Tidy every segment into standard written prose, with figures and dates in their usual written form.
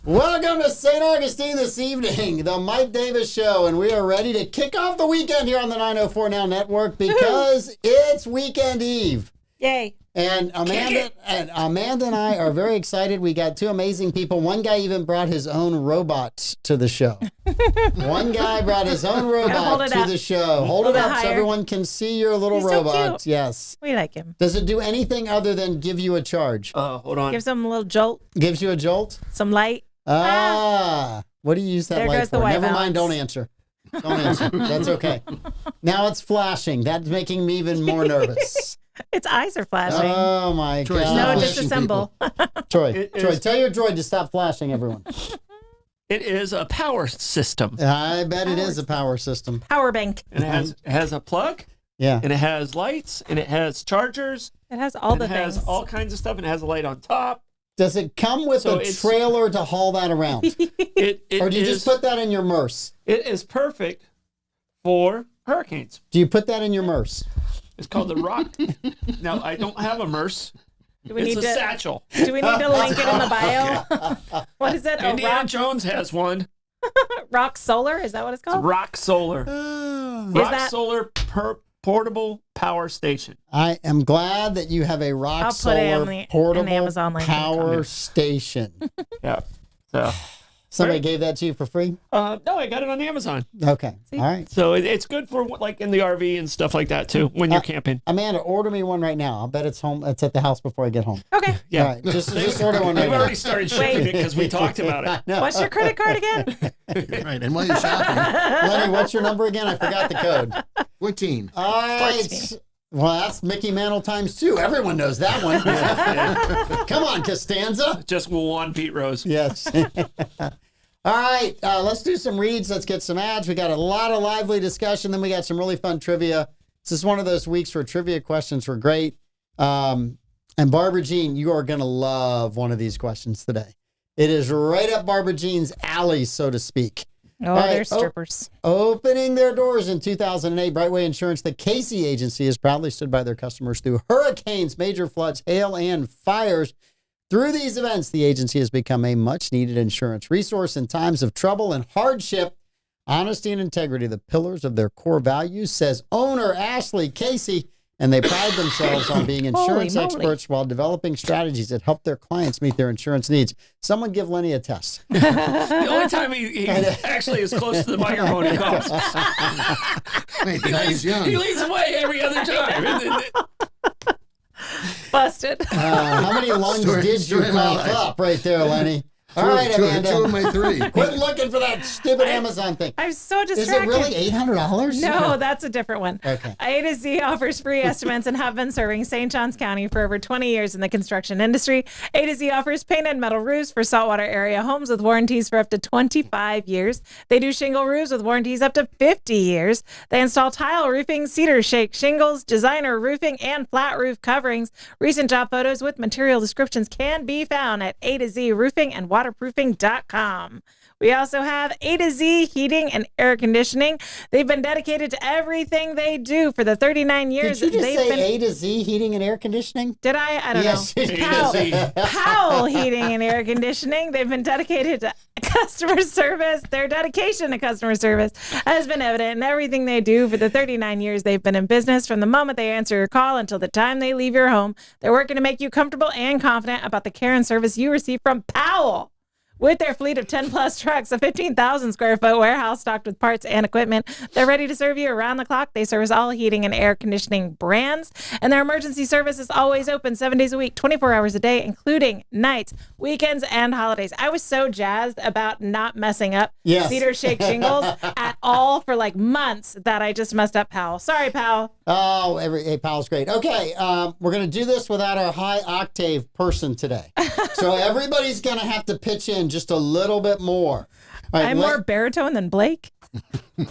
Welcome to St. Augustine this evening, the Mike Davis Show, and we are ready to kick off the weekend here on the 904 Now Network because it's Weekend Eve. Yay. And Amanda and I are very excited. We got two amazing people. One guy even brought his own robot to the show. One guy brought his own robot to the show. Hold it up so everyone can see your little robot. So cute. Yes. We like him. Does it do anything other than give you a charge? Hold on. Gives him a little jolt. Gives you a jolt? Some light. What do you use that there light goes for? The white Never balance. mind, don't answer. Don't answer. That's okay. Now it's flashing. That's making me even more nervous. Its eyes are flashing. Oh my Troy, God. No, disassemble. Troy, tell your droid to stop flashing, everyone. It is a power system. I bet it is a power system. Power bank. And it has a plug. Yeah. And it has lights. And it has chargers. It has all the It has things. all kinds of stuff. And it has a light on top. Does it come with a trailer to haul that around? Or do you just put that in your Merce? It is perfect for hurricanes. Do you put that in your Merce? It's called the Rock. Now, I don't have a Merce. Do we It's need a to, satchel. Do we need to link it in the bio? What is it? Indiana Jones has one. Rock Solar? Is that what it's It's called? Rock Solar. that- Solar portable power station. I am glad that you have a Rock I'll put it Solar on the- portable an Amazon link in the power comments. station. Yeah. So, Somebody gave that to you for free? no, I got it on Amazon. Okay. All right. So it's good for like in the RV and stuff like that too when you're camping. Amanda, order me one right now. I'll bet it's home. It's at the house before I get home. Okay. Yeah. All right. Just order one right We've now. already started shipping it because we talked about it. No. What's your credit card again? Right, and while you're shopping, Lenny, what's your number again? I forgot the code. 14. All right. Well, that's Mickey Mantle times 2. Everyone knows that one. Come on, Costanza. Just one Pete Rose. Yes. All right. Let's do some reads. Let's get some ads. We got a lot of lively discussion. Then we got some really fun trivia. This is one of those weeks where trivia questions were great. And Barbara Jean, you are going to love one of these questions today. It is right up Barbara Jean's alley, so to speak. Oh, right. they're strippers. Opening their doors in 2008, Brightway Insurance, the Casey Agency, has proudly stood by their customers through hurricanes, major floods, hail, and fires. Through these events, the agency has become a much-needed insurance resource in times of trouble and hardship. Honesty and integrity, the pillars of their core values, says owner Ashley Casey, and they pride themselves on being insurance experts while developing strategies that help their clients meet their insurance needs. Someone give Lenny a test. The only time he actually is close to the microphone he calls. Wait, the guy's young. He leads away every other time. Busted. How many lungs did you cough up right there, Lenny? All right, two Amanda. of my 3. Quit looking for that stupid Amazon thing. I'm so distracted. Is it really $800? No, that's a different one. Okay. A to Z offers free estimates and have been serving St. Johns County for over 20 years in the construction industry. A to Z offers painted metal roofs for saltwater area homes with warranties for up to 25 years. They do shingle roofs with warranties up to 50 years. They install tile roofing, cedar shake shingles, designer roofing, and flat roof coverings. Recent job photos with material descriptions can be found at A to Z Roofing and Waterproofing.com. We also have A to Z Heating and Air Conditioning. They've been dedicated to everything they do for the 39 years. Did you just they've say been... A to Z Heating and Air Conditioning? Did I? I don't Yes, know. you did. Powell Heating and Air Conditioning. They've been dedicated to customer service. Their dedication to customer service has been evident in everything they do for the 39 years they've been in business. From the moment they answer your call until the time they leave your home, they're working to make you comfortable and confident about the care and service you receive from Powell. With their fleet of 10-plus trucks, a 15,000-square-foot warehouse stocked with parts and equipment, they're ready to serve you around the clock. They service all heating and air conditioning brands, and their emergency service is always open 7 days a week, 24 hours a day, including nights, weekends, and holidays. I was so jazzed about not messing up cedar shake shingles at all for like months that I just messed up Powell. Sorry, Powell. Oh, hey, Powell's great. Okay, we're going to do this without our high-octave person today. So everybody's going to have to pitch in just a little bit more. All right, I'm more baritone than Blake.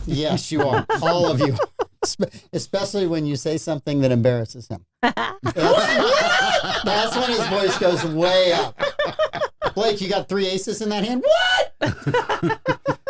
Yes, you are. All of you. Especially when you say something that embarrasses him. That's when his voice goes way up. Blake, you got 3 aces in that hand? What?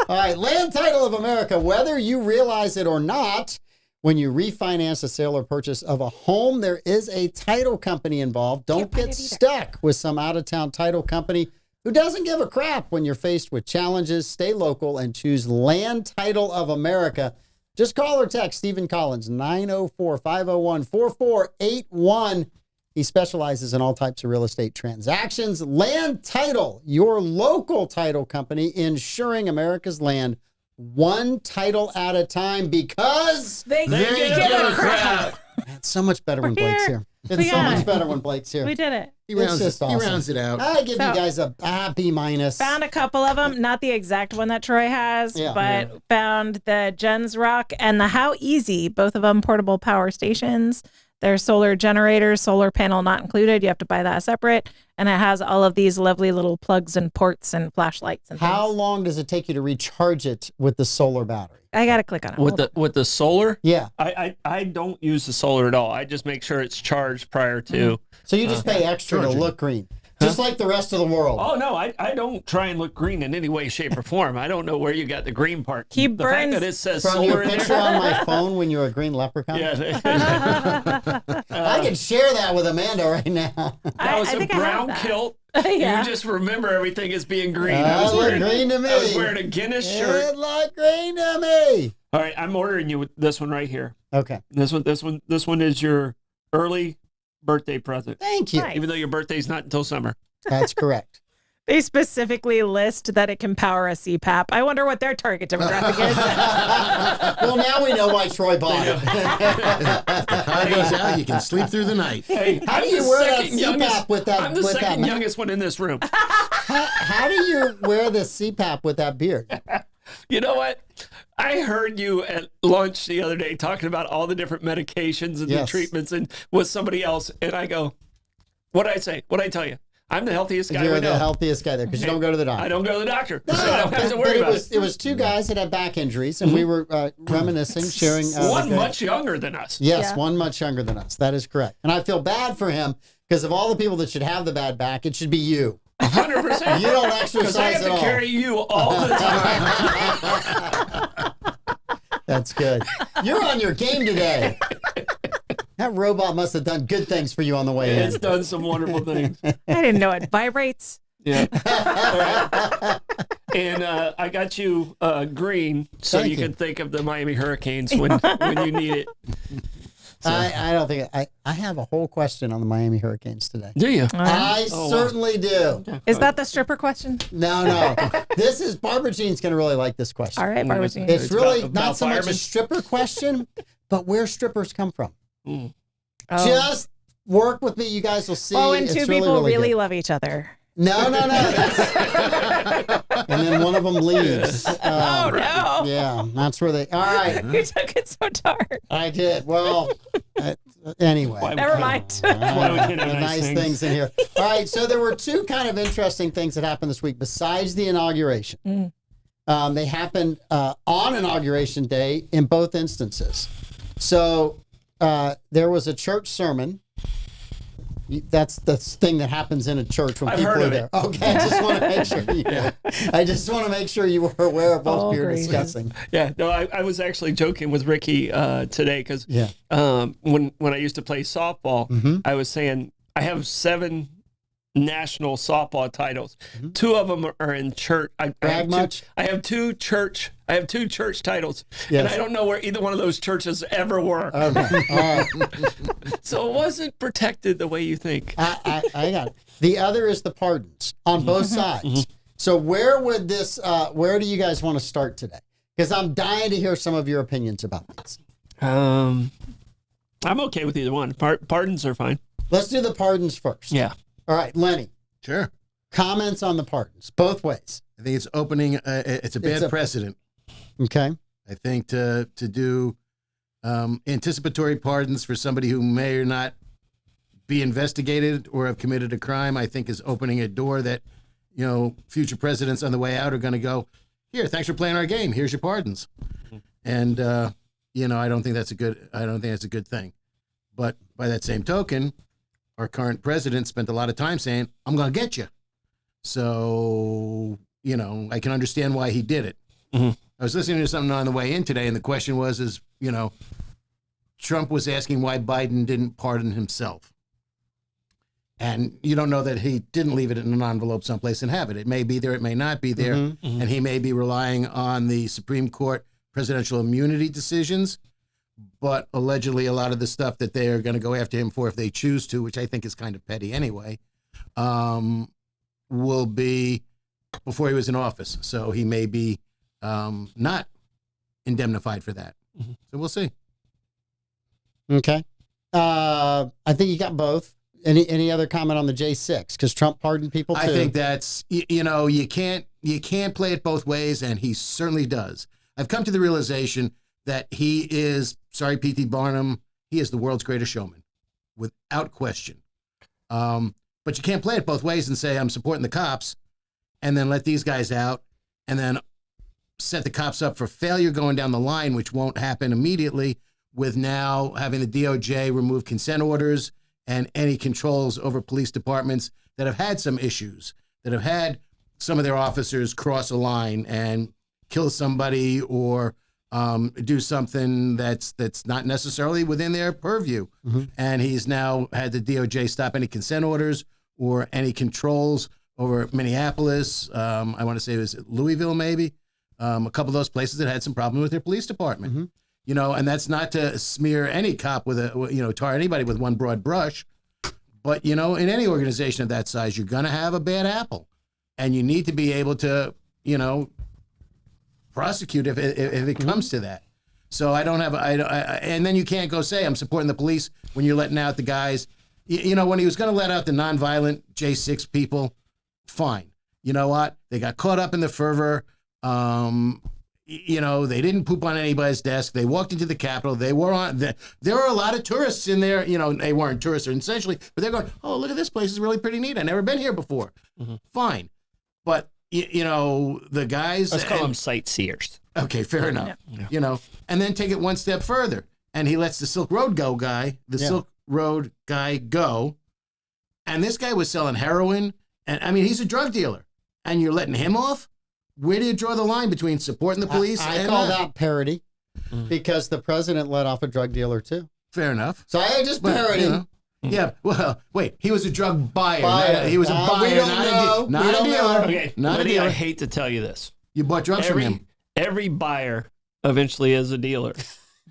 All right, Land Title of America, whether you realize it or not, when you refinance a sale or purchase of a home, there is a title company involved. Don't get stuck with some out-of-town title company who doesn't give a crap when you're faced with challenges. Stay local and choose Land Title of America. Just call or text Stephen Collins, 904-501-4481. He specializes in all types of real estate transactions. Land Title, your local title company, insuring America's land one title at a time because They give a crap. it's so much better when We're Blake's here. here. It's so Yeah. much better when Blake's here. We did it. He It's rounds, just he awesome. rounds it out. I give So- you guys a B minus. Found a couple of them, not the exact one that Troy has, Yeah. but found the Jens Rock and the How Easy, both of them portable power stations. They're solar generators, solar panel not included. You have to buy that separate. And it has all of these lovely little plugs and ports and flashlights and How things. long does it take you to recharge it with the solar battery? I got to click on it. Hold With the solar, Yeah. I don't use the solar at all. I just make sure it's charged prior to. So you just pay extra to Charging. look green, just like the rest of the world. Oh no, I don't try and look green in any way, shape, or form. I don't know where you got the green part. He the fact burns- that it says From your solar in picture there. on my phone when you're a green leprechaun. Yeah, I could share that with Amanda right now. that was I a think I have brown that. kilt. Yeah. You just remember everything as being green. It looked green to me. I was wearing a Guinness shirt. It looked green to me. All right, I'm ordering you this one right here. Okay. This one is your early birthday present. Thank you. Nice. Even though your birthday's not until summer. That's correct. They specifically list that it can power a CPAP. I wonder what their target demographic is. Well, now we know why Troy bought it. Power goes out, you can sleep through the night. Hey, How I'm do you the wear that second CPAP youngest- with that- I'm the with that second ma- youngest one in this room. How do you wear the CPAP with that beard? You know what? I heard you at lunch the other day talking about all the different medications and the Yes. treatments and with somebody else, and I go, "What'd I say? What'd I tell you? I'm the healthiest guy You're we the know. healthiest guy there because you don't go to the doctor. I don't go to the doctor, so I No, don't have to but worry about it was two guys that had back injuries, and we were reminiscing, sharing. One the- much younger than us. Yes, Yeah. one much younger than us. That is correct. And I feel bad for him because of all the people that should have the bad back, it should be you. 100%. You don't Because exercise I have at to all. carry you all the time. That's good. You're on your game today. That robot must have done good things for you on the way It's in. done some wonderful things. I didn't know it vibrates. Yeah. All right. And I got you green so Thank you you. can think of the Miami Hurricanes when you need it. I don't think I have a whole question on the Miami Hurricanes today. Do you? I wow. certainly do. Is that the stripper question? No. This is Barbara Jean's going to really like this question. All right, Barbara Jean. It's really about not so much a firemen? stripper question, but where strippers come from. Oh. Just work with me. You guys will see. Oh, when It's two really, people really really good. love each other. No. That's- and then one of them leaves. Oh, no. Yeah, that's where they. All right, You took it so dark. I did. Well, anyway. Why- Never mind. Why we can't have Nice things in here. All right, so there were two kind of interesting things that happened this week besides the inauguration. They happened on Inauguration Day in both instances. So there was a church sermon. That's the thing that happens in a church when I've people heard are of there. it. Okay, I just want to make sure you know. I just want to make sure you were aware of what Oh, we were gracious. discussing. Yeah, no, I was actually joking with Ricky today because Yeah. when I used to play softball, I was saying I have 7 national softball titles. 2 of them are in church. Brag much? I have two church titles, Yes. and I don't know where either one of those churches ever were. Okay. All right. So it wasn't protected the way you think. I got it. The other is the pardons on both sides. So where would this? Where do you guys want to start today? Because I'm dying to hear some of your opinions about this. I'm okay with either one. Pardons are fine. Let's do the pardons first. Yeah. All right, Lenny. Sure. Comments on the pardons, both ways. I think it's opening, it's a bad precedent. Okay. I think to do anticipatory pardons for somebody who may or not be investigated or have committed a crime, I think is opening a door that, future presidents on the way out are going to go, here, thanks for playing our game. Here's your pardons. And, I don't think that's a good thing. But by that same token, our current president spent a lot of time saying, I'm going to get you. So, I can understand why he did it. Mm-hmm. I was listening to something on the way in today, and the question was, Trump was asking why Biden didn't pardon himself. And you don't know that he didn't leave it in an envelope someplace and have it. It may be there, it may not be there. And he may be relying on the Supreme Court presidential immunity decisions. But allegedly, a lot of the stuff that they are going to go after him for, if they choose to, which I think is kind of petty anyway, will be before he was in office. So he may be not indemnified for that. So we'll see. Okay. I think you got both. Any other comment on the J6? Because Trump pardoned people too. I think that's, you can't play it both ways, and he certainly does. I've come to the realization that he is, sorry, P.T. Barnum, he is the world's greatest showman, without question. But you can't play it both ways and say, I'm supporting the cops, and then let these guys out, and then set the cops up for failure going down the line, which won't happen immediately, with now having the DOJ remove consent orders and any controls over police departments that have had some issues, that have had some of their officers cross a line and kill somebody or do something that's not necessarily within their purview. And he's now had the DOJ stop any consent orders or any controls over Minneapolis. I want to say it was Louisville, maybe. A couple of those places that had some problems with their police department. And that's not to smear any cop tar anybody with one broad brush. But, in any organization of that size, you're going to have a bad apple. And you need to be able to, prosecute if it comes to that. So I don't have, and then you can't go say, I'm supporting the police when you're letting out the guys. When he was going to let out the nonviolent J6 people, fine. You know what? They got caught up in the fervor. They didn't poop on anybody's desk. They walked into the Capitol. There were a lot of tourists in there. They weren't tourists essentially, but they're going, oh, look at this place. It's really pretty neat. I've never been here before. Fine. But, the guys. Let's call them sightseers. Okay, fair enough. Yeah. And then take it one step further. And he lets the Silk Road guy go. And this guy was selling heroin. And he's a drug dealer. And you're letting him off? Where do you draw the line between supporting the police? I call that parody because the president let off a drug dealer too. Fair enough. So I just parody. Yeah, well, wait, he was a drug buyer. He was a buyer, not a dealer. Okay, Lenny, I hate to tell you this. You bought drugs from him. Every buyer eventually is a dealer,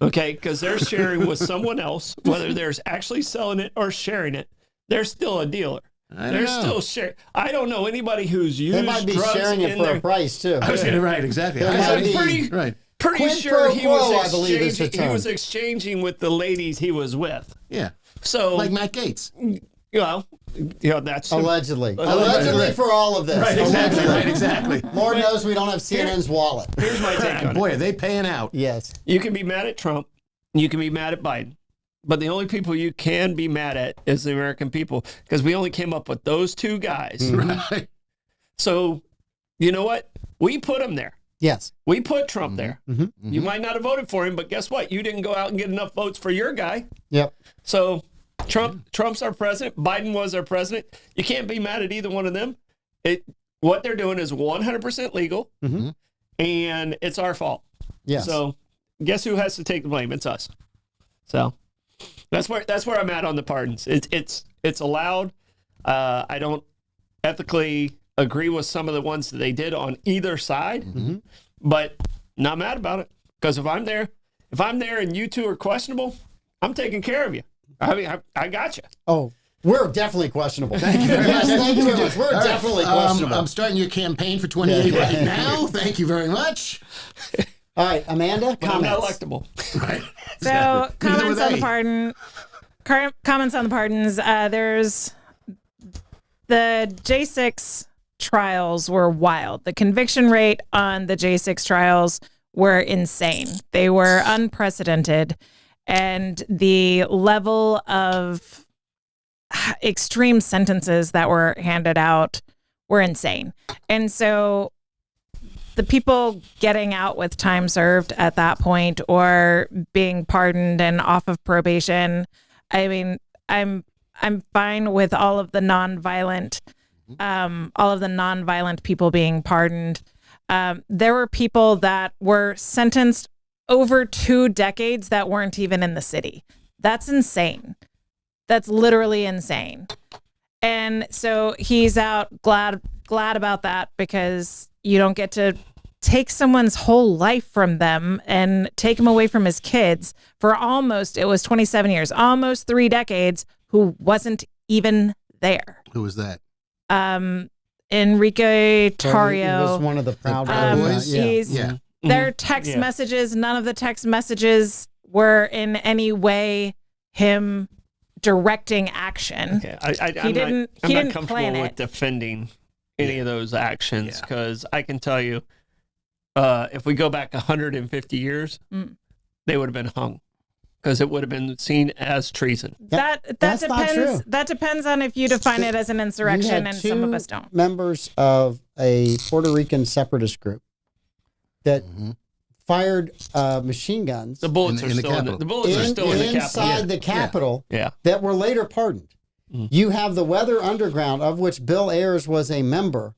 okay? Because they're sharing with someone else, whether they're actually selling it or sharing it, they're still a dealer. They're still sharing. I don't know anybody who's used drugs. They might be sharing it for a price, too. Right, exactly. Pretty sure he was exchanging with the ladies he was with. Yeah. So, like Matt Gaetz. That's allegedly for all of this. Right, exactly. Lord knows we don't have CNN's wallet. Here's my take on it. Boy, are they paying out? Yes. You can be mad at Trump. You can be mad at Biden. But the only people you can be mad at is the American people, because we only came up with those two guys. Right. So, you know what? We put them there. Yes. We put Trump there. You might not have voted for him, but guess what? You didn't go out and get enough votes for your guy. Yep. So Trump's our president. Biden was our president. You can't be mad at either one of them. What they're doing is 100% legal, and it's our fault. Yes. So guess who has to take the blame? It's us. So that's where I'm at on the pardons. It's allowed. I don't ethically agree with some of the ones that they did on either side, but not mad about it, because if I'm there and you two are questionable, I'm taking care of you. I got you. Oh, we're definitely questionable. Thank you very much. Thank you very much. We're definitely questionable. I'm starting your campaign for 28 right now. Thank you very much. All right, Amanda, comments. I'm not electable. Right. So Exactly. comments on the pardon. Comments on the pardons. There's the J6 trials were wild. The conviction rate on the J6 trials were insane. They were unprecedented. And the level of extreme sentences that were handed out were insane. And so the people getting out with time served at that point or being pardoned and off of probation, I mean, I'm fine with all of the nonviolent people being pardoned. There were people that were sentenced over 2 decades that weren't even in the city. That's insane. That's literally insane. And so he's out glad about that, because you don't get to take someone's whole life from them and take him away from his kids for it was 27 years, almost 3 decades, who wasn't even there. Who was that? Enrique He Tarrio. was one of the Proud Boys? Boys. Yeah. Their text messages, none of the text messages were in any way him directing action. Okay. I'm He didn't plan comfortable with it. defending any of those actions, because I can tell you, if we go back 150 years, they would have been hung, because it would have been seen as treason. That That's not depends. true. That depends on if you define it as an You insurrection, had and some of two us don't. members of a Puerto Rican separatist group that fired machine guns The bullets In are the still in Capitol. the bullets are still in the Capitol. inside the Capitol Yeah. that were later pardoned. You have the Weather Underground, of which Bill Ayers was a member,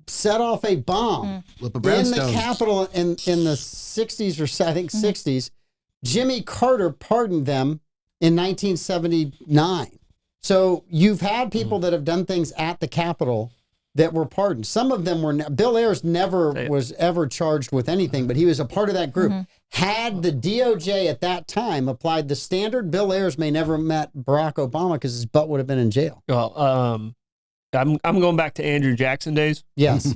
set off a bomb Flip a in the brownstones. Capitol in the 60s, or I think 60s. Jimmy Carter pardoned them in 1979. So you've had people that have done things at the Capitol that were pardoned. Some of them were. Bill Ayers never was ever charged with anything, but he was a part of that group. Had the DOJ at that time applied the standard, Bill Ayers may never met Barack Obama, because his butt would have been in jail. Well, I'm going back to Andrew Jackson days. Yes.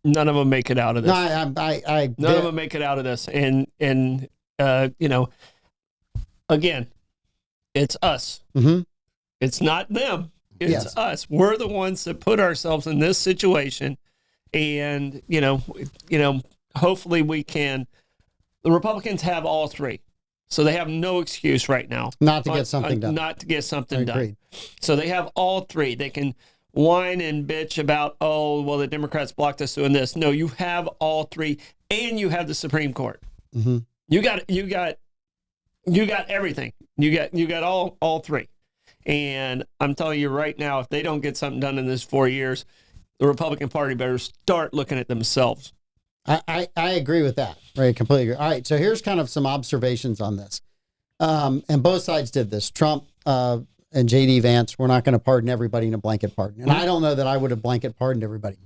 None of them make it out of this. No, I None of them make it out of this. And you know, again, it's us. It's not them. It's Yes. us. We're the ones that put ourselves in this situation. And, you know, hopefully we can. The Republicans have all three. So they have no excuse right now. Not to get something done. Not to get something done. Agreed. So they have all three. They can whine and bitch about, oh, well, the Democrats blocked us doing this. No, you have all three, and you have the Supreme Court. You got everything. You got all three. And I'm telling you right now, if they don't get something done in this 4 years, the Republican Party better start looking at themselves. I agree with that. Right, completely agree. All right, so here's kind of some observations on this. And both sides did this. Trump and J.D. Vance, we're not going to pardon everybody in a blanket pardon. And I don't know that I would have blanket pardoned everybody.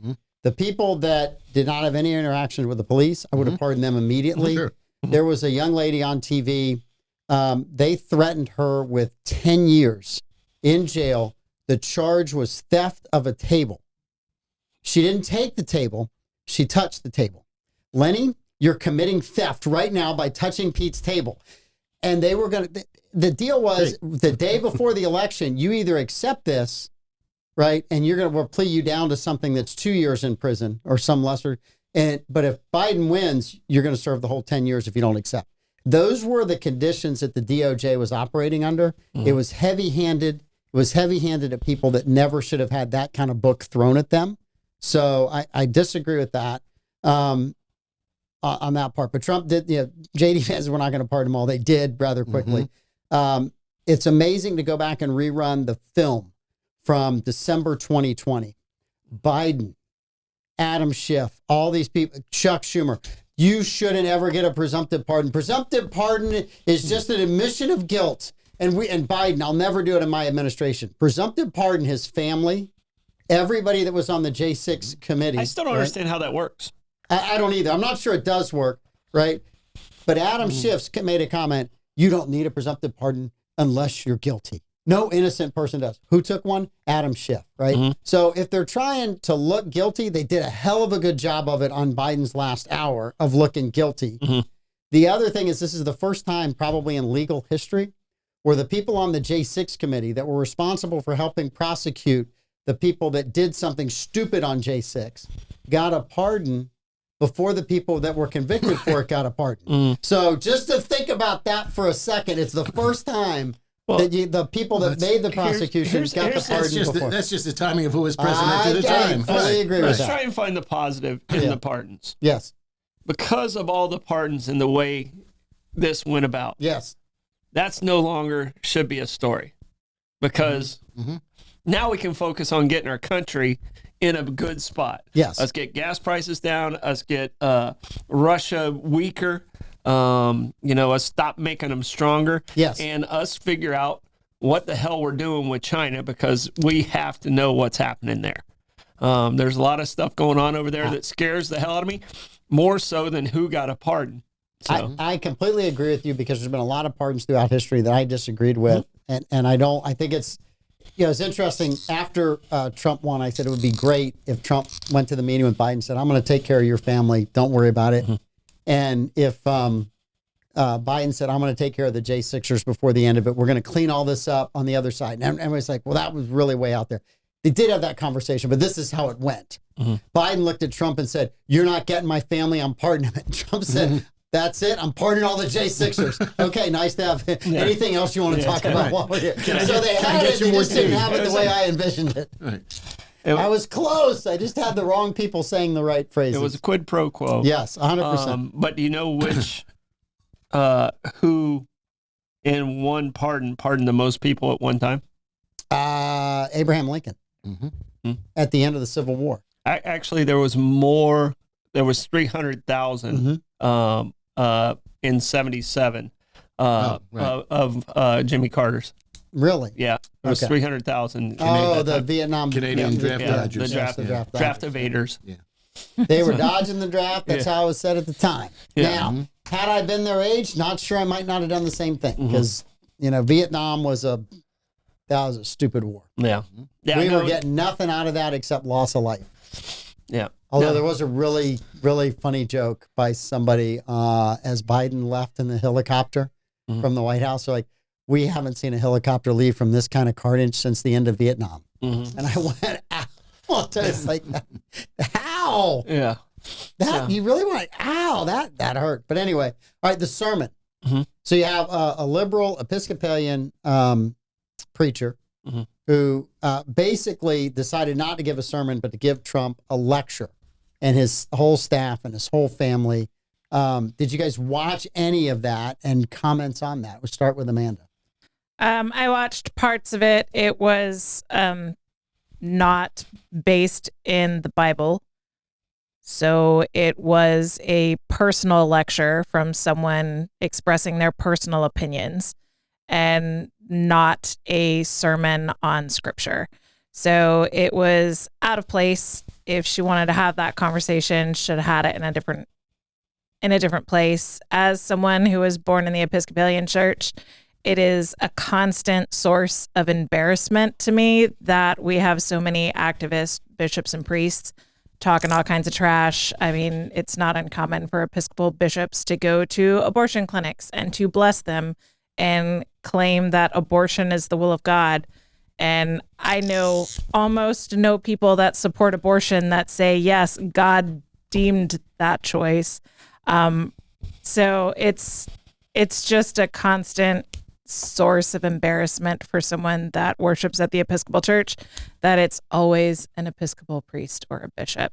The people that did not have any interaction with the police, I would have pardoned them immediately. Sure. There was a young lady on TV. They threatened her with 10 years in jail. The charge was theft of a table. She didn't take the table. She touched the table. Lenny, you're committing theft right now by touching Pete's table. And they were going to, the deal was the day before the election, you either accept this, right? And you're going to plea you down to something that's 2 years in prison or some lesser. But if Biden wins, you're going to serve the whole 10 years if you don't accept. Those were the conditions that the DOJ was operating under. It was heavy-handed. It was heavy-handed at people that never should have had that kind of book thrown at them. So I disagree with that on that part. But Trump did, J.D. Vance, we're not going to pardon them all. They did rather quickly. It's amazing to go back and rerun the film from December 2020. Biden, Adam Schiff, all these people, Chuck Schumer. You shouldn't ever get a presumptive pardon. Presumptive pardon is just an admission of guilt. And Biden, I'll never do it in my administration. Presumptive pardon, his family, everybody that was on the J6 committee. I still don't understand how that works. I don't either. I'm not sure it does work, right? But Adam Schiff made a comment, you don't need a presumptive pardon unless you're guilty. No innocent person does. Who took one? Adam Schiff, right? So if they're trying to look guilty, they did a hell of a good job of it on Biden's last hour of looking guilty. The other thing is this is the first time probably in legal history where the people on the J6 committee that were responsible for helping prosecute the people that did something stupid on J6 got a pardon before the people that were convicted for it got a pardon. So just to think about that for a second, it's the first time that the people that made the prosecution got the pardon before. That's just the timing of who was president at the time. I fully agree with Let's that. try and find the positive in the pardons. Yes. Because of all the pardons and the way this went about, Yes. that's no longer should be a story. Because now we can focus on getting our country in a good spot. Yes. Let's get gas prices down. Let's get Russia weaker. Us stop making them stronger. Yes. And us figure out what the hell we're doing with China, because we have to know what's happening there. There's a lot of stuff going on over there that scares the hell out of me, more so than who got a pardon. So. I completely agree with you, because there's been a lot of pardons throughout history that I disagreed with. And I think it's, it's interesting. After Trump won, I said it would be great if Trump went to the meeting with Biden and said, I'm going to take care of your family. Don't worry about it. And if Biden said, I'm going to take care of the J6ers before the end of it, we're going to clean all this up on the other side. And everybody's like, well, that was really way out there. They did have that conversation, but this is how it went. Biden looked at Trump and said, you're not getting my family. I'm pardoning him. And Trump said, that's it. I'm pardoning all the J6ers. Okay, nice to have anything else you want to talk about while we're here. So they had it. They just didn't have it the way I envisioned it. I was close. I just had the wrong people saying the right phrases. It was a quid pro quo. Yes, 100%. But do you know which, who in one pardoned the most people at one time? Abraham Lincoln at the end of the Civil War. Actually, there was more. There was 300,000 in 77 of Jimmy Carter's. Really? Yeah, it was 300,000. The Vietnam Canadian draft dodgers. The draft evaders. Yeah. They were dodging the draft. That's how it was said at the time. Yeah. Now, had I been their age, not sure I might not have done the same thing, because Vietnam was a stupid war. Yeah. We were getting nothing out of that except loss of life. Yeah. Although there was a really, really funny joke by somebody as Biden left in the helicopter from the White House. They're like, we haven't seen a helicopter leave from this kind of carnage since the end of Vietnam. And I went, ow. It's like, how? Yeah. You really want, ow, that hurt. But anyway, all right, the sermon. So you have a liberal Episcopalian preacher who basically decided not to give a sermon, but to give Trump a lecture, and his whole staff and his whole family. Did you guys watch any of that, and comments on that? We'll start with Amanda. I watched parts of it. It was not based in the Bible. So it was a personal lecture from someone expressing their personal opinions, and not a sermon on scripture. So it was out of place. If she wanted to have that conversation, should have had it in a different place. As someone who was born in the Episcopalian Church, it is a constant source of embarrassment to me that we have so many activists, bishops, and priests talking all kinds of trash. I mean, it's not uncommon for Episcopal bishops to go to abortion clinics and to bless them and claim that abortion is the will of God. And I almost know people that support abortion that say, yes, God deemed that choice. So it's just a constant source of embarrassment for someone that worships at the Episcopal Church, that it's always an Episcopal priest or a bishop.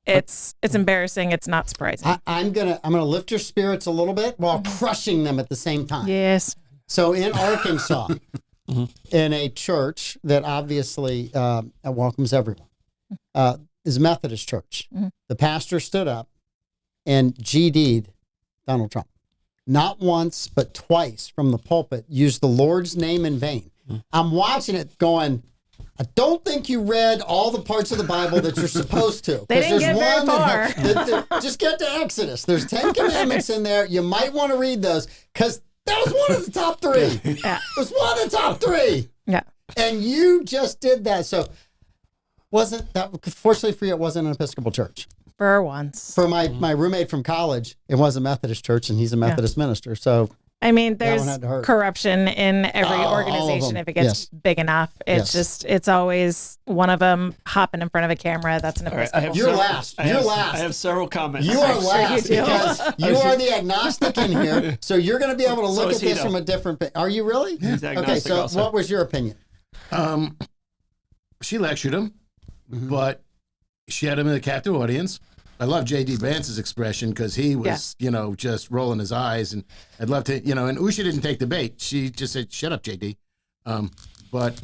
It's embarrassing. It's not surprising. I'm gonna lift your spirits a little bit while crushing them at the same time. Yes. So in Arkansas, in a church that obviously welcomes everyone, is a Methodist church. The pastor stood up and GD'd Donald Trump. Not once, but twice from the pulpit, used the Lord's name in vain. I'm watching it going, I don't think you read all the parts of the Bible that you're supposed to. They didn't get very far. Just get to Exodus. There's 10 commandments in there. You might want to read those, because that was one of the top 3. Yeah. It was one of the top 3. Yeah. And you just did that. So wasn't that, fortunately for you, it wasn't an Episcopal church. For once. For my roommate from college, it was a Methodist church, and he's a Methodist minister. So I mean, there's had to hurt. corruption in every organization if it gets big enough. It's it's always one of them hopping in front of a camera. That's an Episcopal. You're last. You're last. I have several comments. You are last you do. because you are the agnostic in here. So you're going to be able to look at this from a different. Are you really? He's Okay. agnostic So also. what was your opinion? She lectured him, but she had him in a captive audience. I love J.D. Vance's expression, because he was, just rolling his eyes, and I'd love to, and Usha didn't take the bait. She just said, "Shut up, J.D." With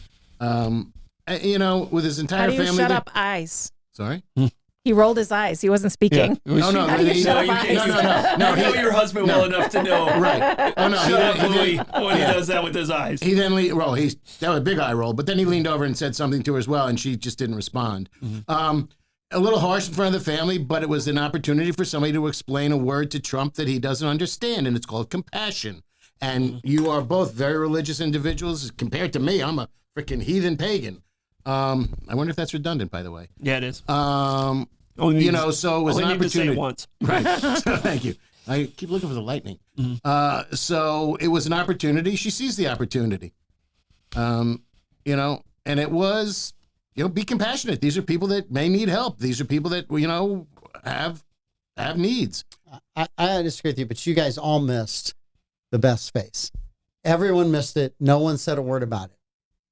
his entire How do you family. shut up eyes? Sorry. He rolled his eyes. He wasn't speaking. No, no, How do you he- show you eyes? can't. No, You know he- your husband well enough to know. Right. Oh, no. Shut up, Louis, did- when he does that with his eyes. He then that was a big eye roll, but then he leaned over and said something to her as well, and she just didn't respond. A little harsh in front of the family, but it was an opportunity for somebody to explain a word to Trump that he doesn't understand, and it's called compassion. And you are both very religious individuals. Compared to me, I'm a freaking heathen pagan. I wonder if that's redundant, by the way. Yeah, it is. You know, so it was an Only need to say opportunity. it once. Right. Thank you. I keep looking for the lightning. So it was an opportunity. She sees the opportunity. You know, and it was, you know, be compassionate. These are people that may need help. These are people that, you know, have needs. I disagree with you, but you guys all missed the best face. Everyone missed it. No one said a word about it.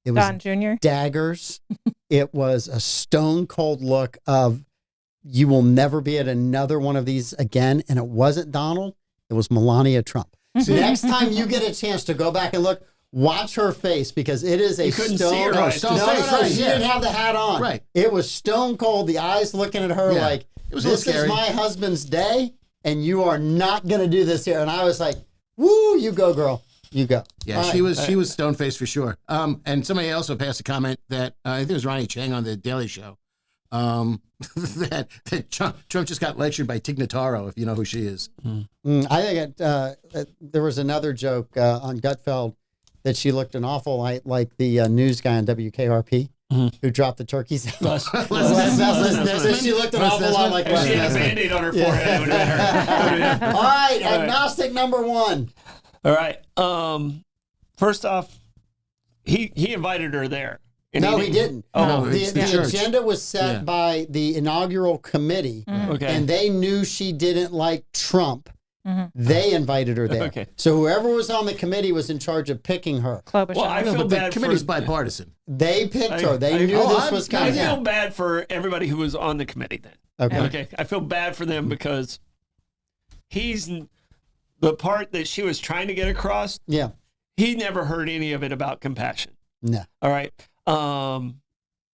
It was Don Jr. daggers. It was a stone cold look of, you will never be at another one of these again. And it wasn't Donald. It was Melania Trump. So next time you get a chance to go back and look, watch her face, because it is a You couldn't stone. see her eyes. No, Right, she yeah. didn't have the hat on. Right. It was stone cold. The eyes looking at her Yeah. like, It was a little this is scary. my husband's day, and you are not going to do this here. And I was like, woo, you go, girl. You go. Yeah, All she right. was stone faced for sure. And somebody also passed a comment that I think it was Ronnie Chang on the Daily Show. That Trump just got lectured by Tig Notaro, if you know who she is. I think there was another joke on Gutfeld that she looked an awful lot like the news guy on WKRP who dropped the turkeys. So she looked an awful lot like If Wes she had a Nesman. Band-Aid on her forehead, it would have been her. All right, agnostic number one. All right. First off, he invited her there. And No, he didn't. Oh, No, The it's the church. agenda was set Yeah. by the inaugural committee, okay. and they knew she didn't like Trump. They invited her there. Okay. So whoever was on the committee was in charge of picking her. Well, I No, feel but the bad committee's for. bipartisan. They picked her. They knew oh, this was I coming. feel bad for everybody who was on the committee then. Okay. Okay. I feel bad for them because he's the part that she was trying to get across. Yeah. He never heard any of it about compassion. No. All right.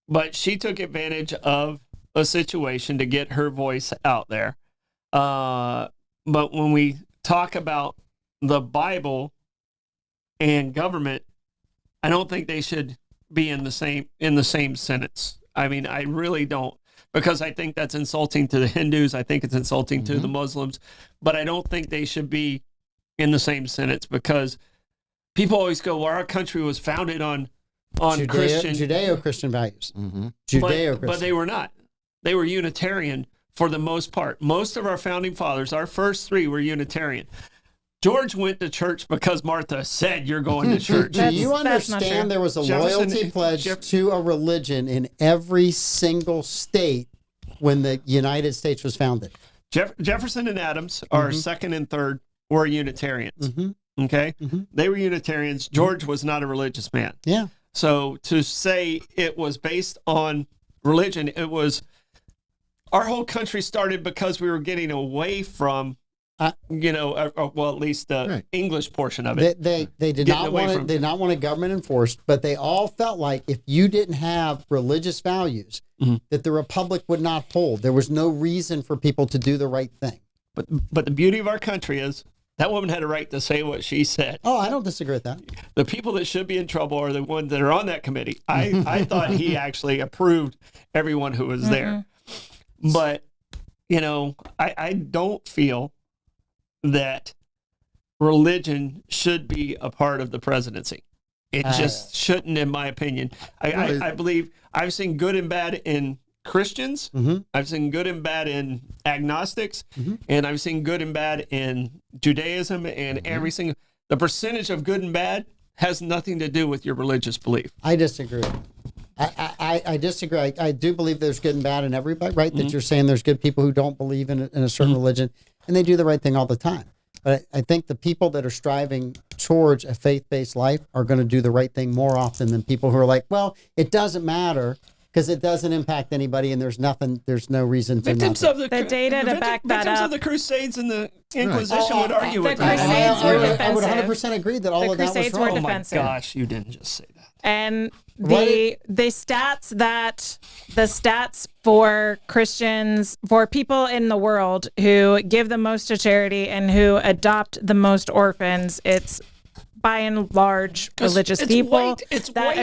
But she took advantage of a situation to get her voice out there. But when we talk about the Bible and government, I don't think they should be in the same sentence. I mean, I really don't, because I think that's insulting to the Hindus. I think it's insulting to the Muslims, but I don't think they should be in the same sentence, because people always go, well, our country was founded on Christian, Judeo-Christian values. Mm-hmm. Judeo-Christian. but they were not. They were Unitarian for the most part. Most of our founding fathers, our first three, were Unitarian. George went to church because Martha said, "You're going to church." Do you That's not true. understand there was a Jefferson- loyalty pledge Jeff- to a religion in every single state when the United States was founded? Jefferson and Adams, our second and third, were Unitarians. Okay, they were Unitarians. George was not a religious man. Yeah. So to say it was based on religion, it was, our whole country started because we were getting away from, well, at least the Right. English portion of it. They did Getting not away want it, from- they did not want a government enforced, but they all felt like if you didn't have religious values, that the republic would not hold. There was no reason for people to do the right thing. But the beauty of our country is that woman had a right to say what she said. Oh, I don't disagree with that. The people that should be in trouble are the ones that are on that committee. I thought he actually approved everyone who was there. But, I don't feel that religion should be a part of the presidency. It just shouldn't, in my opinion. I believe I've seen good and bad in Christians. I've seen good and bad in agnostics, and I've seen good and bad in Judaism, and the percentage of good and bad has nothing to do with your religious belief. I disagree. I disagree. I do believe there's good and bad in everybody, right? That you're saying there's good people who don't believe in a certain religion, and they do the right thing all the time. But I think the people that are striving towards a faith-based life are going to do the right thing more often than people who are like, well, it doesn't matter because it doesn't impact anybody, and there's no reason to Victims not. of the data to back that victims up. of the Crusades and the Inquisition would argue the with Crusades that. were I would defensive. 100% agree that all The of that was Crusades were wrong. Oh my defensive. gosh, you didn't just say that. And the stats for Christians, for people in the world who give the most to charity and who adopt the most orphans, it's by and large religious people that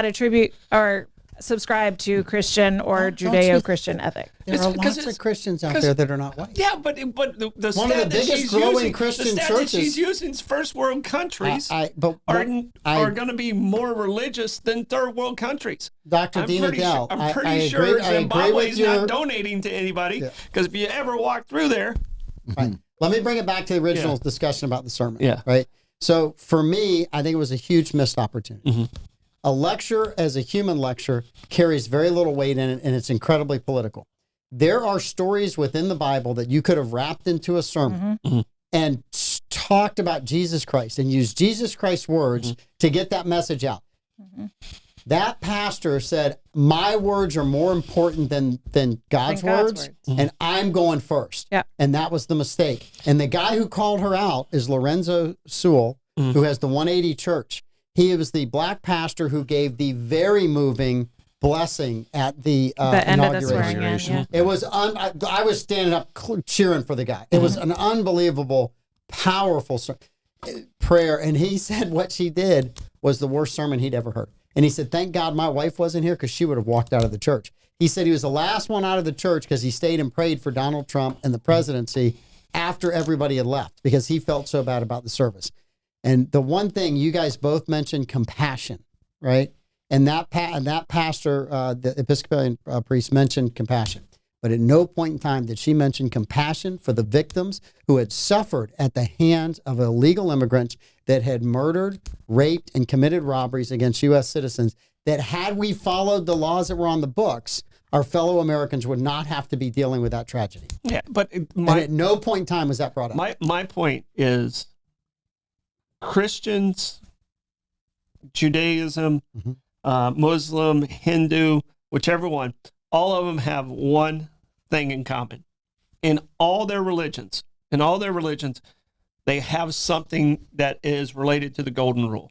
attribute or subscribe to Christian or Judeo-Christian ethic. There are lots of Christians out there that are not white. Yeah, but the one of the biggest growing Christian churches that she's using first world countries are going to be more religious than third world countries. Dr. Dean Adele, I'm pretty sure Zimbabwe's not donating to anybody, because if you ever walk through there. Right. Let me bring it back to the original discussion about the sermon. Yeah. Right. So for me, I think it was a huge missed opportunity. A lecture as a human lecture carries very little weight in it, and it's incredibly political. There are stories within the Bible that you could have wrapped into a sermon and talked about Jesus Christ and used Jesus Christ's words to get that message out. That pastor said, my words are more important than God's words, and I'm going first. Yep. And that was the mistake. And the guy who called her out is Lorenzo Sewell, who has the 180 Church. He was the black pastor who gave the very moving blessing at the end of the inauguration. swearing in. It was I was standing up cheering for the guy. It was an unbelievable, powerful prayer. And he said what she did was the worst sermon he'd ever heard. And he said, thank God my wife wasn't here, because she would have walked out of the church. He said he was the last one out of the church because he stayed and prayed for Donald Trump and the presidency after everybody had left, because he felt so bad about the service. And the one thing you guys both mentioned, compassion, right? And that pastor, the Episcopalian priest, mentioned compassion. But at no point in time did she mention compassion for the victims who had suffered at the hands of illegal immigrants that had murdered, raped, and committed robberies against U.S. citizens, that had we followed the laws that were on the books, our fellow Americans would not have to be dealing with that tragedy. Yeah, but and at no point in time was that brought up. My point is, Christians, Judaism, Muslim, Hindu, whichever one, all of them have one thing in common. In all their religions, they have something that is related to the golden rule.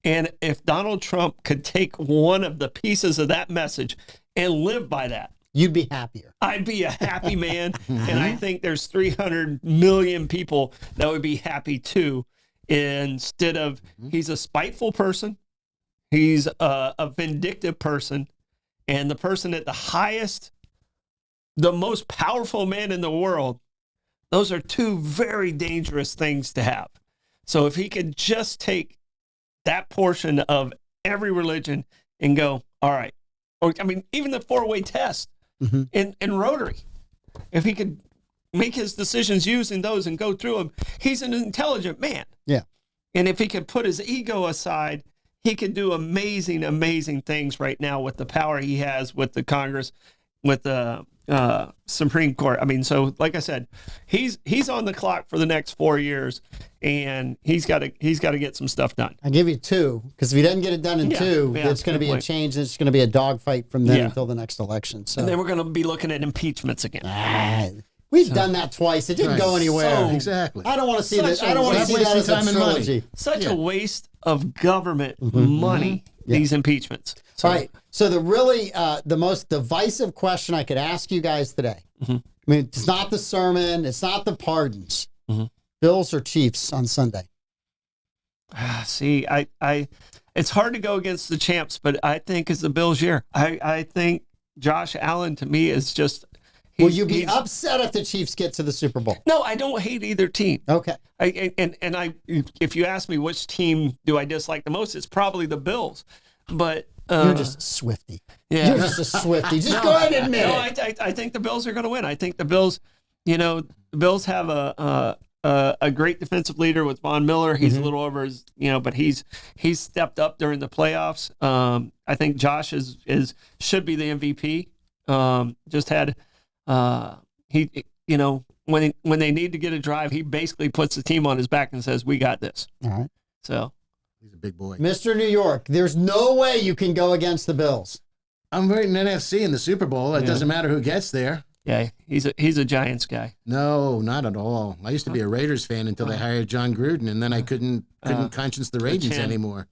And if Donald Trump could take one of the pieces of that message and live by that, you'd be happier. I'd be a happy man. And I think there's 300 million people that would be happy too. Instead of, he's a spiteful person, he's a vindictive person, and the person at the highest, the most powerful man in the world, those are two very dangerous things to have. So if he could just take that portion of every religion and go, all right, or I mean, even the four-way test in Rotary, if he could make his decisions using those and go through them, he's an intelligent man. Yeah. And if he could put his ego aside, he could do amazing, amazing things right now with the power he has with the Congress, with the Supreme Court. I mean, so like I said, he's on the clock for the next 4 years, and he's got to get some stuff done. I'll give you two, because if he doesn't get it done in two, it's going to be a change. It's going to be a dogfight from then until the next election. So. And then we're going to be looking at impeachments again. We've done that twice. It didn't go anywhere. Exactly. I don't want to see that. I don't want to see that as a trilogy. Such a waste of government money, these impeachments. So, all right. So the really, the most divisive question I could ask you guys today, I mean, it's not the sermon. It's not the pardons. Bills or Chiefs on Sunday? See, it's hard to go against the champs, but I think it's the Bills' year. I think Josh Allen, to me, is just... Will you be upset if the Chiefs get to the Super Bowl? No, I don't hate either team. Okay. If you ask me which team do I dislike the most, it's probably the Bills. But you're just a Swiftie. Yeah. You're just a Swiftie. Just go ahead and admit it. I think the Bills are going to win. I think the Bills, the Bills have a great defensive leader with Von Miller. He's a little over his, but he's stepped up during the playoffs. I think Josh should be the MVP. Just had. When they need to get a drive, he basically puts the team on his back and says, "We got this." All right. So he's a big boy, Mr. New York. There's no way you can go against the Bills. I'm voting NFC in the Super Bowl. It doesn't matter who gets there. Yeah, he's a Giants guy. No, not at all. I used to be a Raiders fan until they hired John Gruden, and then I couldn't conscience the Ravens anymore.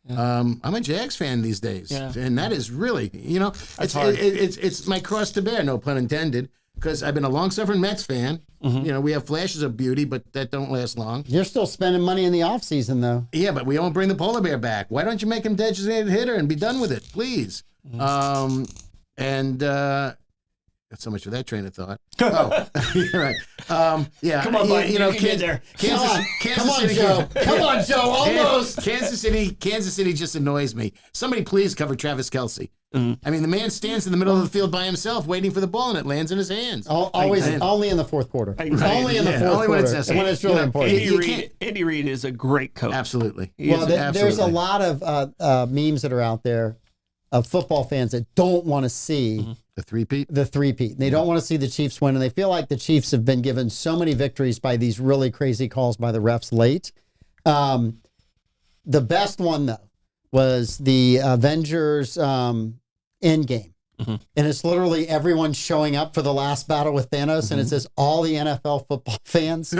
I'm a Jags fan these days, and that is really, it's hard. It's my cross to bear, no pun intended, because I've been a long-suffering Mets fan. We have flashes of beauty, but that don't last long. You're still spending money in the offseason, though. Yeah, but we won't bring the polar bear back. Why don't you make him designated hitter and be done with it, please? So much for that train of thought. Oh, you're right. Yeah. Come on, buddy. You can get there. Come on, Joe. Come on, Joe. Almost. Kansas City just annoys me. Somebody please cover Travis Kelce. I mean, the man stands in the middle of the field by himself waiting for the ball, and it lands in his hands. Only in the fourth quarter. Only in the fourth only quarter. when it's necessary. When it's really important. Andy Reid is a great coach. Absolutely. There's a lot of memes that are out there of football fans that don't want to see the three-peat. They don't want to see the Chiefs win, and they feel like the Chiefs have been given so many victories by these really crazy calls by the refs late. The best one, though, was the Avengers Endgame. And it's literally everyone showing up for the last battle with Thanos, and it says all the NFL football fans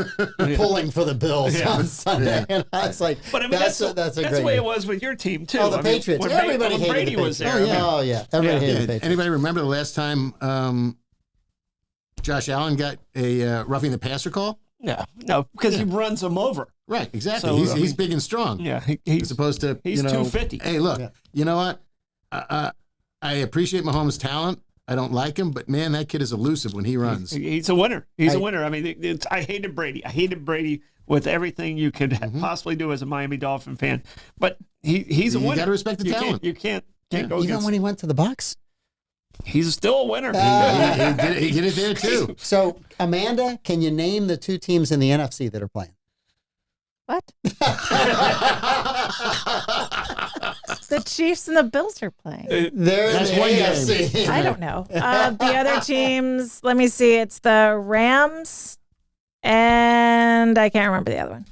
pulling for the Bills on Sunday. And I was like, but I mean, that's a great the way it was with your team too. Oh, the Patriots. Everybody hated Brady the was Patriots. there. Oh yeah, everybody hated the Patriots. Anybody remember the last time Josh Allen got a roughing the passer call? Yeah, no, because he runs them over. Right, exactly. So, he's big and strong. Yeah, as opposed to he's 250. Hey, look, you know what? I appreciate Mahomes' talent. I don't like him, but man, that kid is elusive when he runs. He's a winner. He's a winner. I mean, I hated Brady. I hated Brady with everything you could possibly do as a Miami Dolphin fan. But he's a winner. You got to respect the talent. You can't go Even against. when he went to the Bucs. He's still a winner. He did it there too. So, Amanda, can you name the two teams in the NFC that are playing? What? The Chiefs and the Bills are playing. They're That's in the one AFC. game. I don't know. The other teams, let me see. It's the Rams, and I can't remember the other one.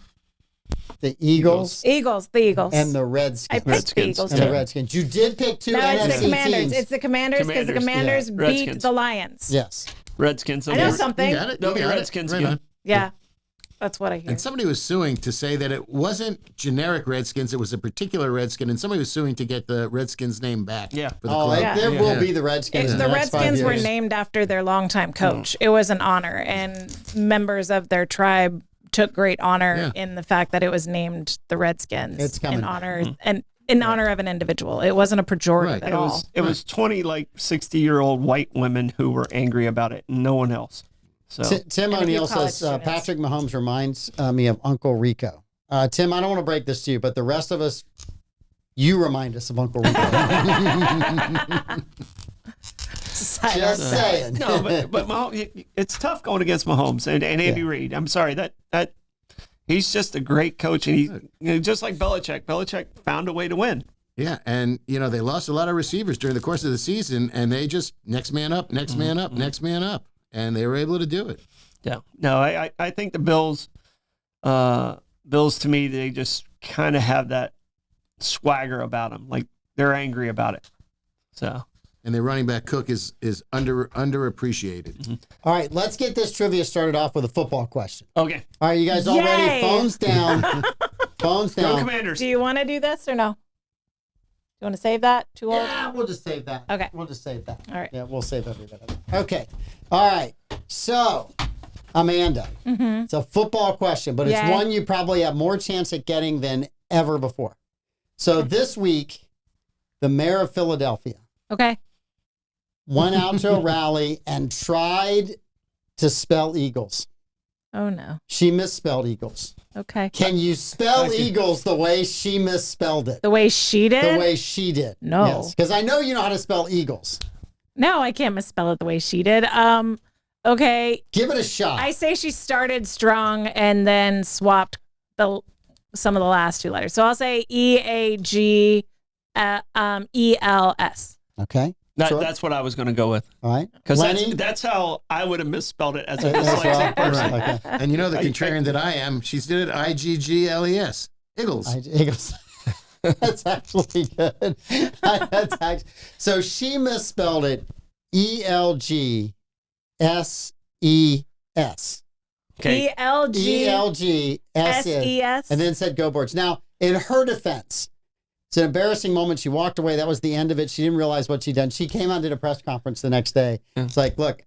The Eagles. The Eagles. And the Redskins. I picked the Eagles. And Too. the Redskins. You did pick two No, NFC it's the Commanders. teams. It's the Commanders because the Commanders beat Redskins. the Lions. Yes. Redskins. I know something. You got it. They'll be You got it. Redskins Right again. on. Yeah, that's what I hear. And somebody was suing to say that it wasn't generic Redskins, it was a particular Redskin, and somebody was suing to get the Redskins name back. Yeah. For the club. Yeah. There will be the Redskins. in The next 5 Redskins were years. named after their longtime coach. It was an honor, and members of their tribe took great honor in the fact that it was named the Redskins. It's coming in back. honor and in honor of an individual. It wasn't a pejorative at all. It was 20 like 60-year-old white women who were angry about it, and no one else. So Tim And a few O'Neill college says students. Patrick Mahomes reminds me of Uncle Rico. Tim, I don't want to break this to you, but the rest of us, you remind us of Uncle Rico. Just saying. no, but Mahomes, it's tough going against Mahomes and Andy Reid. I'm sorry that he's just a great coach, and he just like Belichick. Belichick found a way to win. Yeah, and they lost a lot of receivers during the course of the season, and they just next man up, next man up, next man up, and they were able to do it. Yeah, no, I think the Bills to me, they just kind of have that swagger about them, like they're angry about it. So. And their running back Cook is underappreciated. All right, let's get this trivia started off with a football question. Okay. All right, you guys all ready? Yay. Phones down. Phones Go down. Commanders. Do you want to do this or no? Do you want to save that? Too old? Yeah, we'll just save that. Okay. We'll just save that. All right. Yeah, we'll save every bit of it. Okay. All right. So, Amanda, it's a football question, but it's Yay. one you probably have more chance at getting than ever before. So this week, the mayor of Philadelphia Okay. went out to a rally and tried to spell Eagles. Oh, no. She misspelled Eagles. Okay. Can you spell Eagles the way she misspelled it? The way she did? The way she did. No. Yes, because I know you know how to spell Eagles. No, I can't misspell it the way she did. Okay. Give it a shot. I say she started strong and then swapped some of the last two letters. So I'll say EAGELS. Okay. Sure. That's what I was going to go with. All right. Because Lenny? that's how I would have misspelled it as a As well? dyslexic person. Okay. And the contrarian that I am, she did it IGGLES. Eagles. Eagles. That's actually good. So she misspelled it ELGSES. Okay. ELGSES. ELGSES. And then said go birds. Now, in her defense, It's an embarrassing moment. She walked away. That was the end of it. She didn't realize what she'd done. She came out, did a press conference the next day. It's like, look,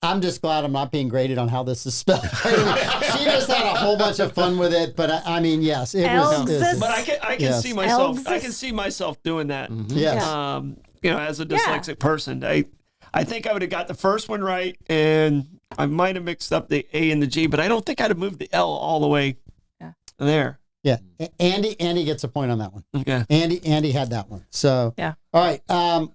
I'm just glad I'm not being graded on how this is spelled. She just had a whole bunch of fun with it. But I mean, yes, it was. But I can see myself. I can see myself doing that. Yes. As a dyslexic person, I think I would have got the first one right, and I might have mixed up the A and the G, but I don't think I'd have moved the L all the way there. Yeah, Andy gets a point on that one. Okay. Andy had that one. So Yeah. All right,